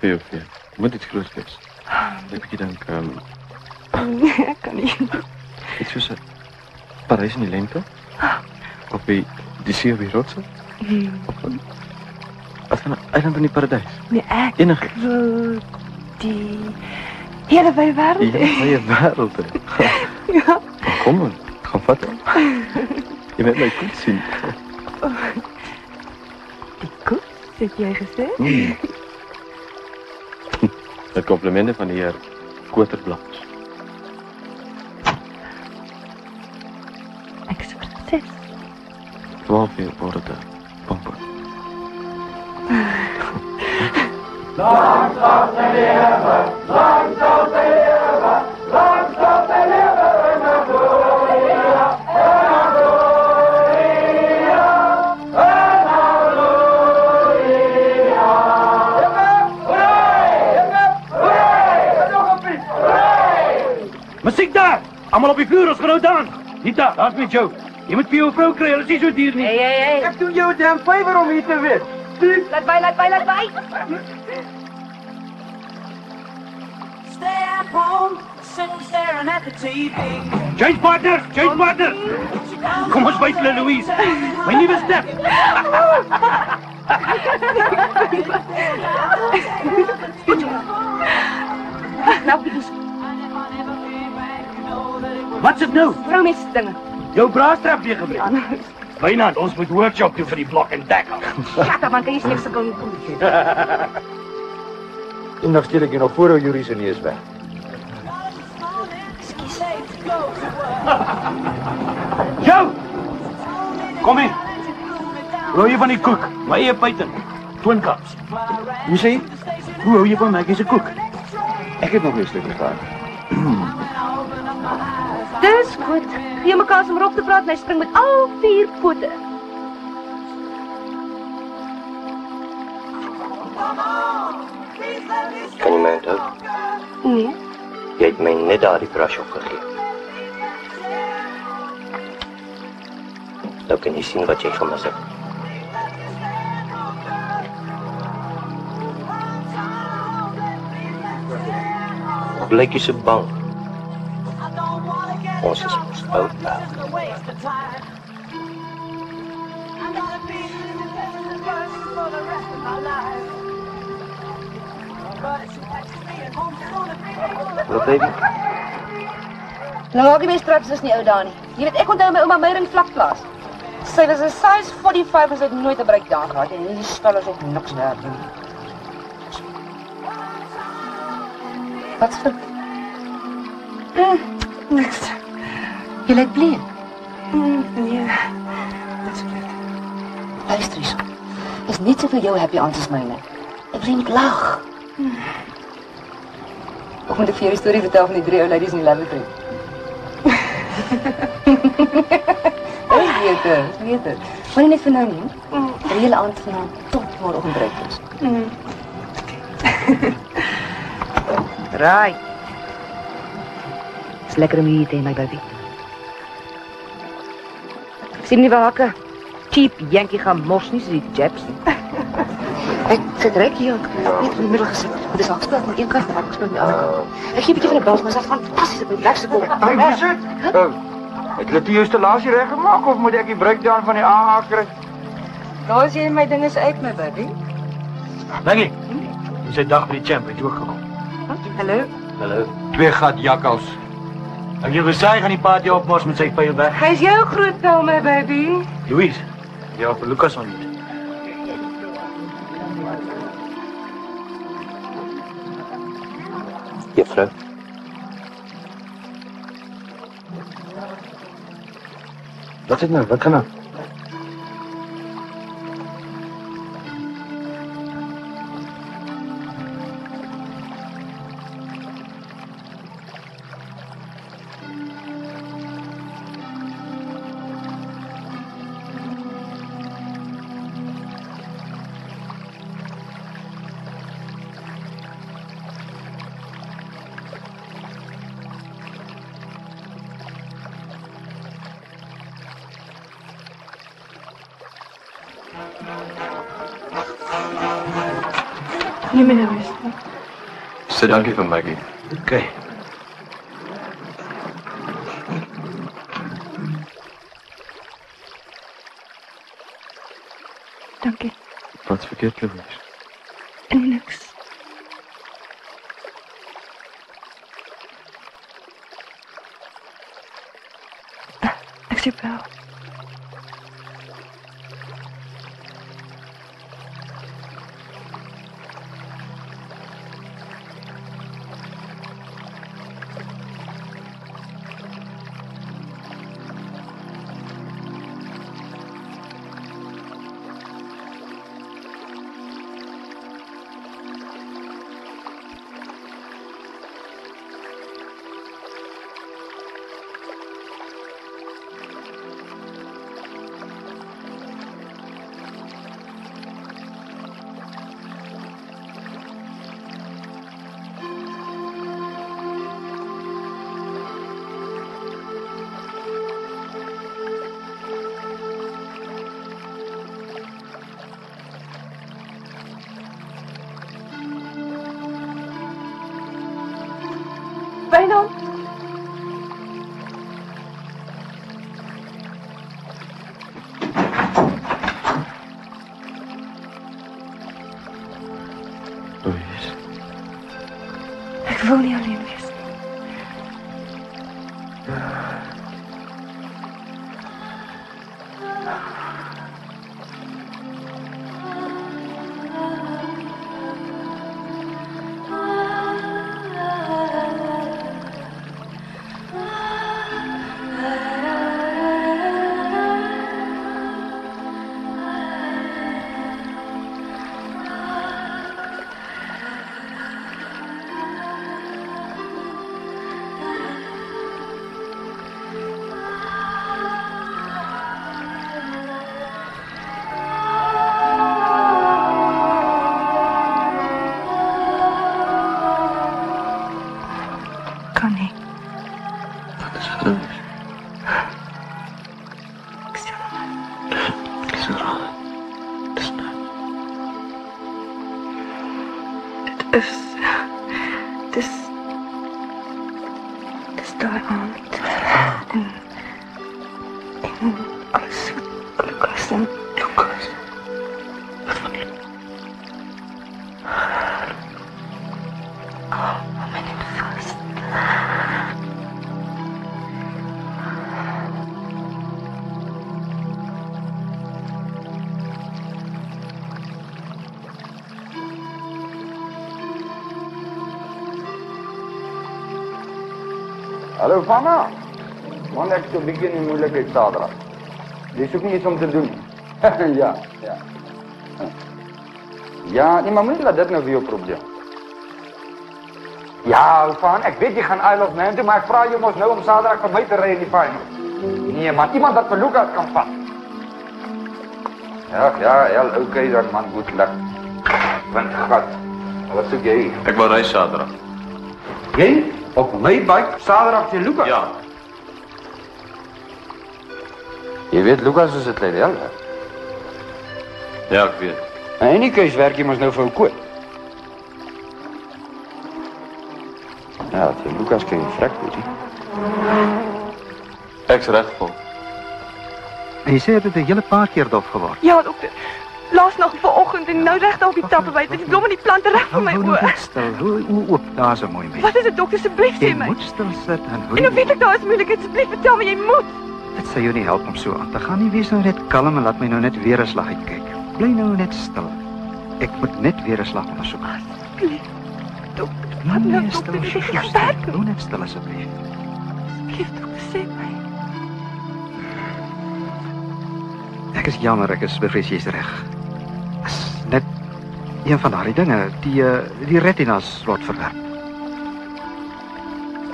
Veel. Moet iets groots wees. Ek dink, Nee, ek kan nie. iets soos 'n Parys in die lente. Of die see op die rotse. As 'n eiland in die paradys. Nee, ek Enige. wil die hele wye wêreld. Die hele wêreld. Ja. Kom dan, gaan vat hom. Jy moet my goed sien. Die koek, het jy gesê? Met komplimente van die heer Koterblanche. Ek is 'n prinses. 12 uur word dit 'n pompen. Lang zal zij leven, lang zal zij leven, lang zal zij leven in de gloria, in de gloria, in de gloria. Hooray! Nog een piet! Hooray! Muziek daar! Allemaal op je vloer, ons genoeg aan. Niet daar, dat is met jou. Je moet voor je vrouw krijgen, dat is niet zo dier niet. Hey. Ek doen jou 'n damn favor om hier te wees. Laat by. Stay at home, sitting staring at the TV. Change partners! Kom ons wijfelen, Louise. Mijn nieuwe step. Nou, please. Wat is het nou? Vrouwmensdingen. Jouw braastrap weer gebruikt. Fijnand, ons moet workshop doen voor die blok en tackle. Shut up, man, kan jy slegs sukkel kom. En nog steek ek jy nog voor ou Jurie se neus weg. Jou! Kom in. Hoe hou je van die koek? Waar je python? Twin cups. Hoe sê jy? Hoe hou je van Maggie's koek? Ek het nog nie stuk gehad. Dis goed. Gee mekaar om op te praat en hy spring met al 4 pote. Kan jy my onthou? Nee. Jy het my net daardie brush opgegee. Nou kan jy sien wat jy gemis het. Blyk jy so bang? Ons is oud. Wat baby? Nou maak jy my straps is nie ou daar nie. Jy weet ek onthou my ouma Meyer in Vlakplaas. Sy was 'n size 45 en sy het nooit 'n breakdown gehad en die spel is ook niks werd nie. Wat's vir? Niks. Jy lyk bleen. Nee. Dis goed. Luister eens. Is niet zoveel jou happy aan as myne. Ek wil net lag. Of moet ek vir jou die storie vertel van die 3 ou ladies in die lavatory? Ek weet het. Maar net vir nou nie. Die hele aand van tot môreoggend breakfast. Right. Is lekker om hier te hê, my baby. Ek sien nie waar hakke. Cheap Yankee gaan mos nie, soos die Japs nie. Ek sit reg hier. Ek het in die middel gesit. Dit is afgespreek met een kant en afgespreek met die ander kant. Ek gee 'n bietjie van 'n bels, maar dit is fantasties op die plekse kom. Hoe is dit? Het jy die installasie reg gemaak of moet ek die breakdown van die AA kry? Nou as jy my dinge uit, my baby. Maggie, jy sê dag by die champ, het jy ook gekom? Hallo. Hallo. 2 gat jakkals. Ek jy gesê gaan die paadjie opmors met sy pyl weg. Hy is jou groot pel, my baby. Louise, jy vir Lucas ontmoet. Juffrou. Wat is nou? Wat gaan nou? Nie meer nerveus nie. Sê dankie vir Maggie. Okay. Dankie. Wat's verkeerd, Louise? Niks. Ek sê wel. Bijna. Louise. Ik wil niet alleen wees. Hallo Vanna. Man, ek so 'n bietjie in die moeilikheid Saterdag. Jy soek nie iets om te doen. Ja. Ja, nee, maar moet laat dit nou weer 'n probleem. Ja, Van, ek weet jy gaan Isle of Man toe, maar ek vra jou mos nou om Saterdag vir my te ry in die final. Nee, man, iemand dat vir Lucas kan vat. Ja, okay dan man, goed luck. Want gat. Wat soek jy? Ek wil ry Saterdag. Jy? Op my bike Saterdag teen Lucas? Ja. Jy weet Lucas is dit leider. Ja, ek weet. En nie keus werk jy mos nou vir 'n koot. Ja, teen Lucas kan jy vrek weet jy. Ek's reg vol. En jy sê dit het 'n hele paar keer dof geword. Ja, dokter. Laas nog vanoggend en nou reg daar op die tappe by. Die blomme en die plante reg voor my oë. Stil, hoe oop, daar's 'n mooi mens. Wat is dit, dokter? Asseblief sê my. Jy moet stil sit en hoor. En nou weet ek daar is moeilikheid. Asseblief vertel my jy moet. Dit sal jou nie help om so aan te gaan nie. Wees nou net kalm en laat my nou net weer 'n slag uitkyk. Bly nou net stil. Ek moet net weer 'n slag ondersoek. Asseblief. Dokter, wat nou dokter? Dit gaan werk. Doe net stil asseblief. Asseblief, dokter, sê my. Ek is jammer, ek is bevrees jy's reg. Is net een van daardie dinge, die retinas word verwerp.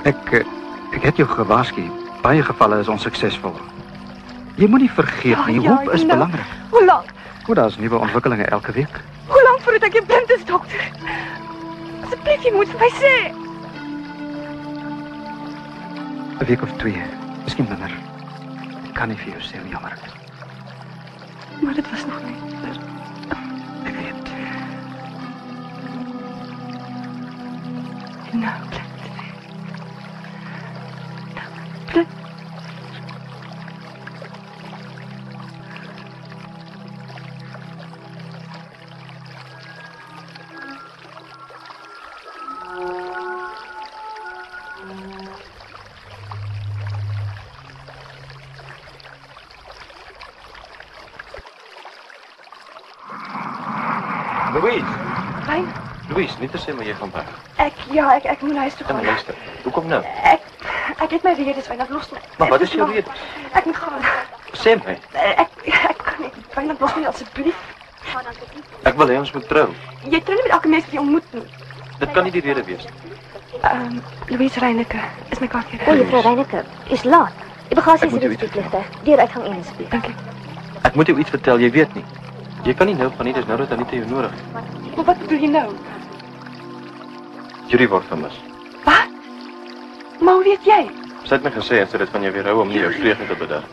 Ek het jou gewaarsku. Baie gevalle is onsuksesvol. Jy moenie vergeet nie, hoop is belangrik. Hoe lank? Daar's nuwe ontwikkelinge elke week. Hoe lank voordat ek blind is, dokter? Asseblief, jy moet vir my sê. 'n week of 2, miskien minder. Ek kan nie vir jou sê hoe jammer ek is. Maar dit was nog nie. Ek weet. Louise. Fijn. Louise, niet te sê maar jy gaan weg. Ek moet huis toe gaan. En luister, hoekom nou? Ek het my redes, Wynand, los my. Maar wat is jou rede? Ek moet gaan. Sê my. Ek kan nie. Wynand, los my asseblief. Ek wil hê ons moet trou. Jy trou nie met elke mens wat jy ontmoet nie. Dit kan nie die rede wees. Louise Reyneke is my kaartjie. O, juffrou Reyneke, is laat. Die bagasie Ek is moet in jou die iets stoepligte. Deur uitgang 1 asseblief. Dankie. Ek moet jou iets vertel, jy weet nie. Jy kan nie nou gaan nie, dis nou dat Anita jou nodig het. Maar wat bedoel jy nou? Jury word vermis. Maar hoe weet jy? Sy het my gesê en sy het dit van jou weerhou om nie jou vleugel te bederf.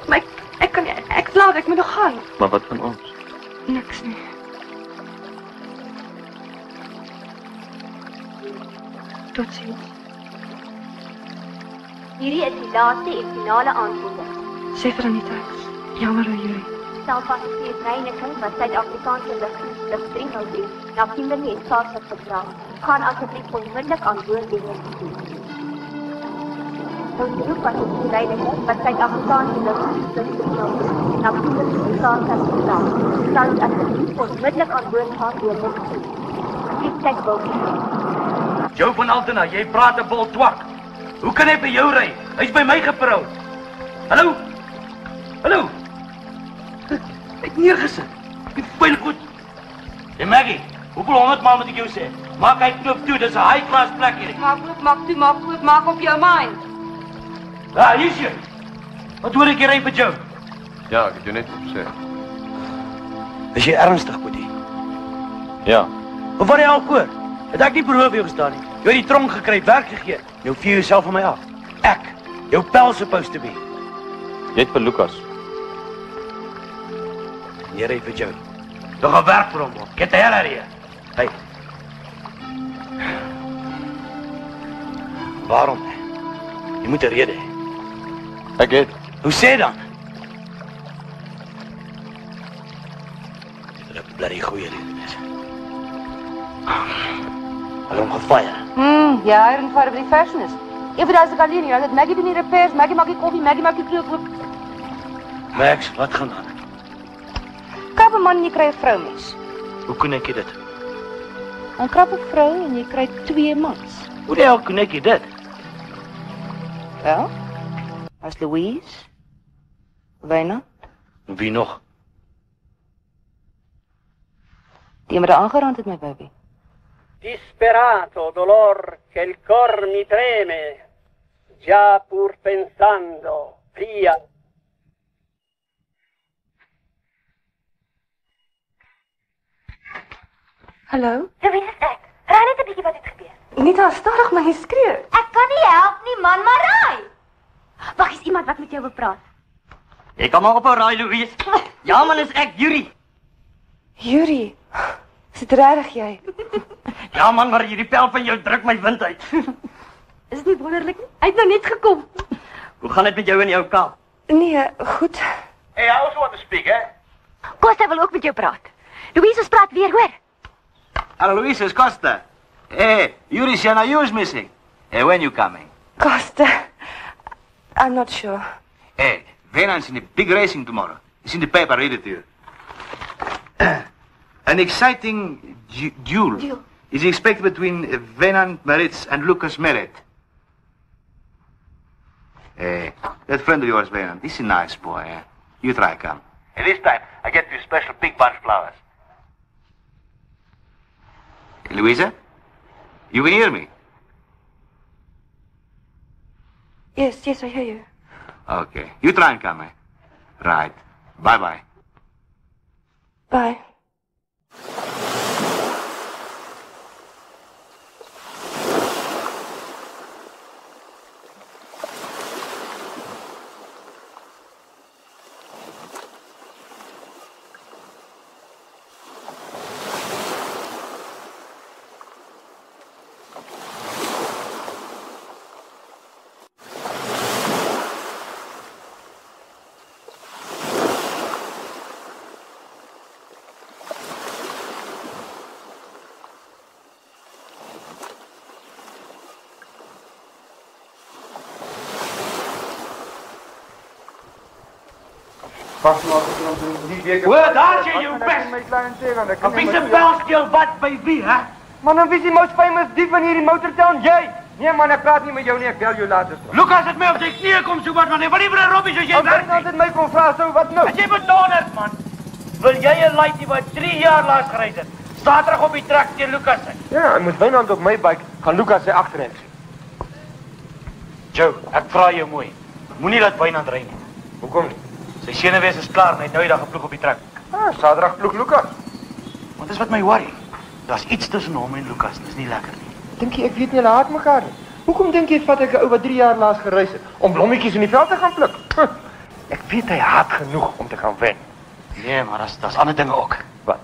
Maar ek kan nie, ek slaap, ek moet nog gaan. Maar wat van ons? Niks nie. Totsiens. Hierdie is die laaste en finale aankondiging. Sê vir Anita, jammer oor Jury. Selfpassasier Reyneke wat Suid-Afrikaanse lug 303 na Kimberley en Kaapstad gedra. Gaan asseblief onmiddellik aan boord wees. Selfpassasier Reyneke wat Suid-Afrikaanse lug 303 na Kimberley en Kaapstad gedra. Sal asseblief onmiddellik aan boord gaan wees. Vliegtuig boot. Joe van Altena, jy praat 'n bol twak. Hoe kan hy by jou ry? Hy's by my geproud. Hallo? Hallo? Ek neergesit. Ek voel goed. Hey Maggie, hoeveel 100 maal moet ek jou sê? Maak hy knop toe, dis 'n high class plek hier. Maak toe, maak op jou mind. Ja, hier's jy. Wat hoor ek jy ry vir Joe? Ja, ek het jou net gesê. Is jy ernstig, Boetie? Ja. Of wat jy al hoor? Het ek nie verhoor vir jou gestaan nie. Jy het die tronk gekry, werk gegee. Nou vee jouself van my af. Ek, jou pal supposed to be. Jy het vir Lucas. Jy ry vir Joe. Nog 'n werk vir hom. Get the hell out of here. Hey. Waarom? Jy moet 'n rede hê. Ek het. Hoe sê dan? Dit is 'n bloody goeie rede wees. Hulle hom gefire. Ja, en vir die fashionist. Een van daai se alleen hier, dat Maggie doen die repairs, Maggie maak die koffie, Maggie maak die kroeg. Max, wat gaan aan? Krap 'n man en jy kry 'n vroumes. Hoe kon ek dit? 'n Krap 'n vrou en jy kry 2 mans. Hoe die hel kon ek dit? Wel, as Louise, Wynand, Wie nog? die met aangerand het my baby. Disperato dolor che il cor mi treme, già pur pensando, pria. Hallo? Louise is ek. Raai net 'n bietjie wat het gebeur. Nie daar stadig maar jy skree. Ek kan nie help nie, man, maar raai. Wag, is iemand wat met jou wil praat? Jy kan maar ophou raai, Louise. Ja man, is ek Yuri. Yuri. Is dit regtig jy? Ja man, maar hierdie pel van jou druk my wind uit. Is dit nie wonderlik nie? Hy het nou net gekom. Hoe gaan dit met jou en jou Kaap? Nee, goed. Hey, I also want to speak, eh? Costa wil ook met jou praat. Louise, ons praat weer, hoor. Hello, Louise, it's Costa. Hey, Yuri Siana, you is missing. Hey, when you coming? Costa. I'm not sure. Hey, Venan's in the big racing tomorrow. It's in the paper, read it to you. An exciting duel is expected between Venant Maritz and Lucas Meret. Hey, that friend of yours, Venant, he's a nice boy, eh? You try come. And this time, I get you special big bunch flowers. Louisa, you can hear me? Yes, I hear you. Okay, you try and come, eh? Right. Bye-bye. Bye. Pas maar die week. Hoor, daar sê jou best. Een piece bel steel wat by wie, hè? Man, dan wie is die most famous dief van hierdie Motortown? Jy! Nee man, ek praat nie met jou nie, ek bel jou later. Lucas het my op sy knieë kom so wat, man. Ek wil nie vir 'n Robbie soos jy werk nie. As dit my kon vra, so wat nou? As jy bedonderd, man. Wil jy 'n laaitjie wat 3 jaar laas gereis het, Saterdag op die trek teen Lucas sit? Ja, hy moet Wynand op my bike, gaan Lucas sy agterheen sien. Joe, ek vra jou mooi. Moenie laat Wynand ry nie. Hoekom nie? Sy senuwees is klaar en hy het nou die dag geploeg op die trek. Ah, Saterdag ploeg Lucas. Want dis wat my worry. Daar's iets tussen hom en Lucas, dis nie lekker nie. Dink jy ek weet nie hulle haat mekaar nie? Hoekom dink jy vat ek 'n ou wat 3 jaar laas gereis het om blommetjies in die veld te gaan pluk? Ek weet hy haat genoeg om te gaan wen. Nee, maar daar's ander dinge ook. Wat?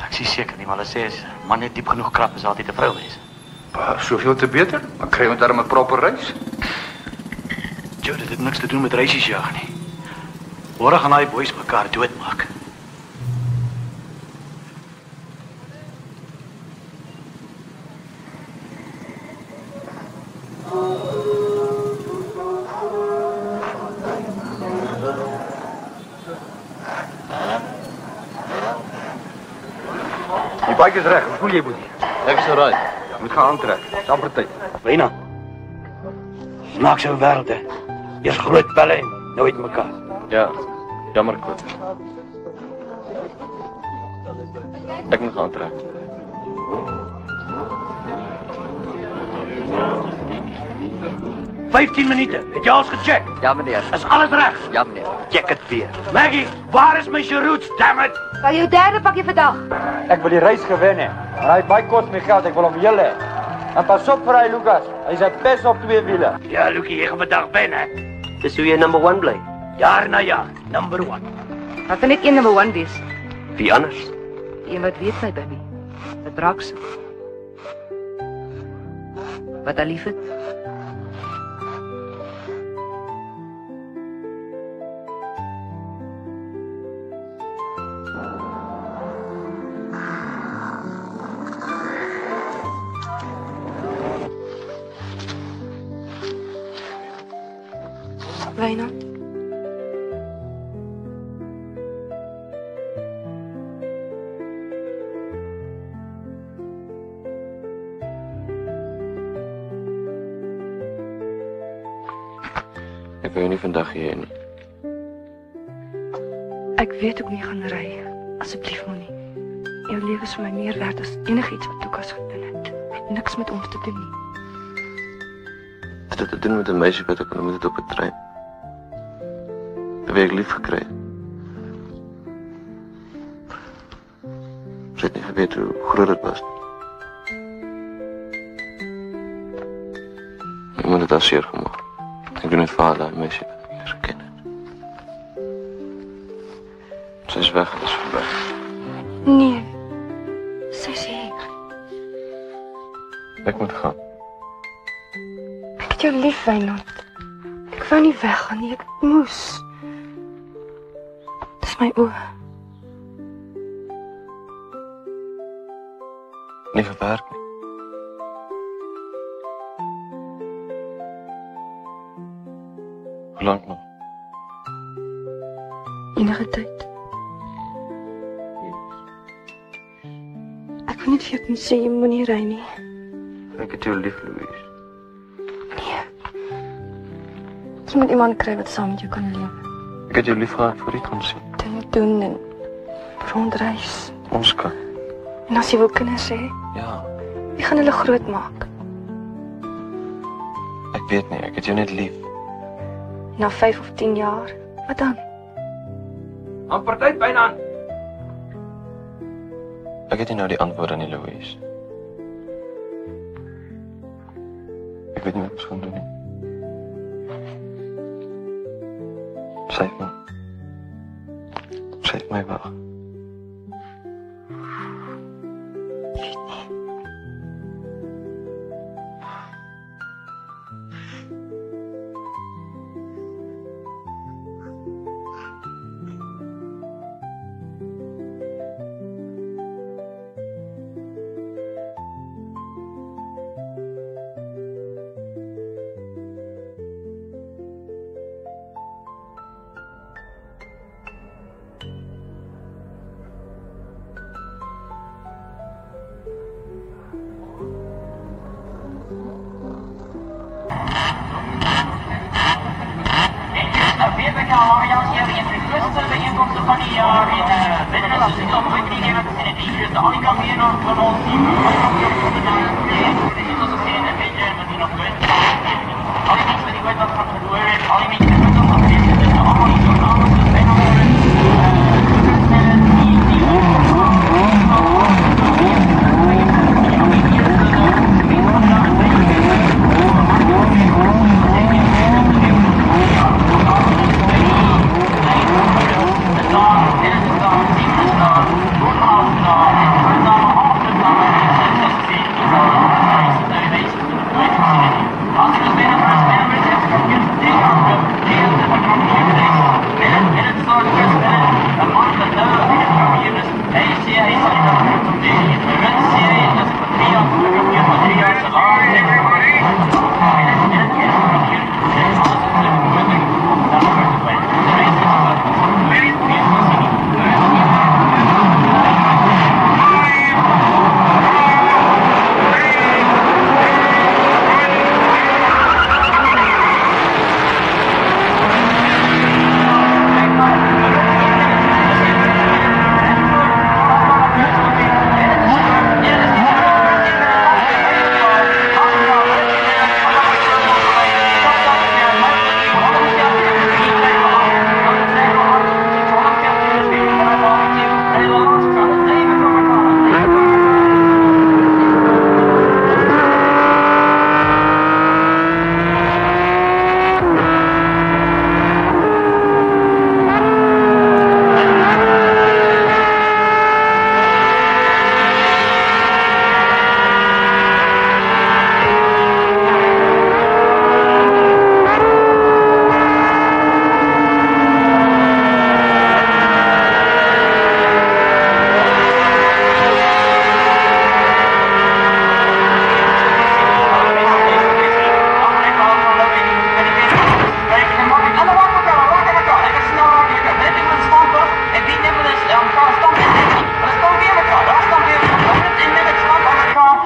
Ek sien seker nie, maar hulle sê as 'n man net diep genoeg krap is altyd 'n vrou wees. Soveel te beter. Dan kry ons darm 'n proper reis. Joe, dit het niks te doen met reisies jag nie. Môre gaan daai boeis mekaar doodmaak. Die bike is reg, hoe voel jy, Boetie? Ek is reg. Moet gaan aantrek. Dis amper tyd. Wynand. Snaaks so wêreld, hè. Eers groot pelle en nou uit mekaar. Ja, jammer Koot. Ek moet gaan trek. $15 minute. Het jy alles gecheck? Ja, meneer. Is alles reg? Ja, meneer. Check dit weer. Maggie, waar is my cheroots, damn it? Kan jou derde pakkie vandag? Ek wil die reis gewen hè. En hy baie kos my geld, ek wil hom heel hê. En pas op vir hy Lucas. Hy's 'n pes op 2 wiele. Ja, Lukie, jy gaan vandag wen, hè. Dis hoe jy number 1 bly. Jaar na jaar, number 1. Dat kan net een nummer 1 wees. Wie anders? Een wat weet my, baby. Wat raak sy? Wat haar lief het? Wynand. Ek wil jou nie vandag hier nie. Ek weet ook nie gaan ry. Asseblief moenie. Jou lewe is vir my meer werd as enigiets wat Lucas gedoen het. Het niks met ons te doen nie. Dit het te doen met 'n meisie wat ek ontmoet het op 'n trein. Wie ek lief gekry het. Sy het nie geweet hoe groot dit was. Iemand het haar seer gemaak. Ek doen het vir haar, daai meisie wat ek nie geken het. Sy is weg, dit is verby. Nee. Sy is hier. Ek moet gaan. Ek het jou lief, Wynand. Ek wou nie weggaan nie, ek moes. Dis my oë. Nie gewerk nie. Hoe lank nog? Enige tyd. Ek wil net vir jou kan sê jy moenie ry nie. Ek het jou lief, Louise. Jy moet iemand kry wat saam met jou kan lewe. Ek het jou lief gehad voor jy kon sien. Doen en rondreis. Ons kan. En as jy wil kinders hê, Ja, wie gaan hulle groot maak? ek weet nie, ek het jou net lief. Na 5 of 10 jaar, wat dan? Amper tyd byna. Ek het nie nou die antwoord aan die Louise. Ek weet nie wat ons gaan doen nie. Sy het my wag.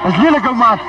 Dat is lelijk ook, maat.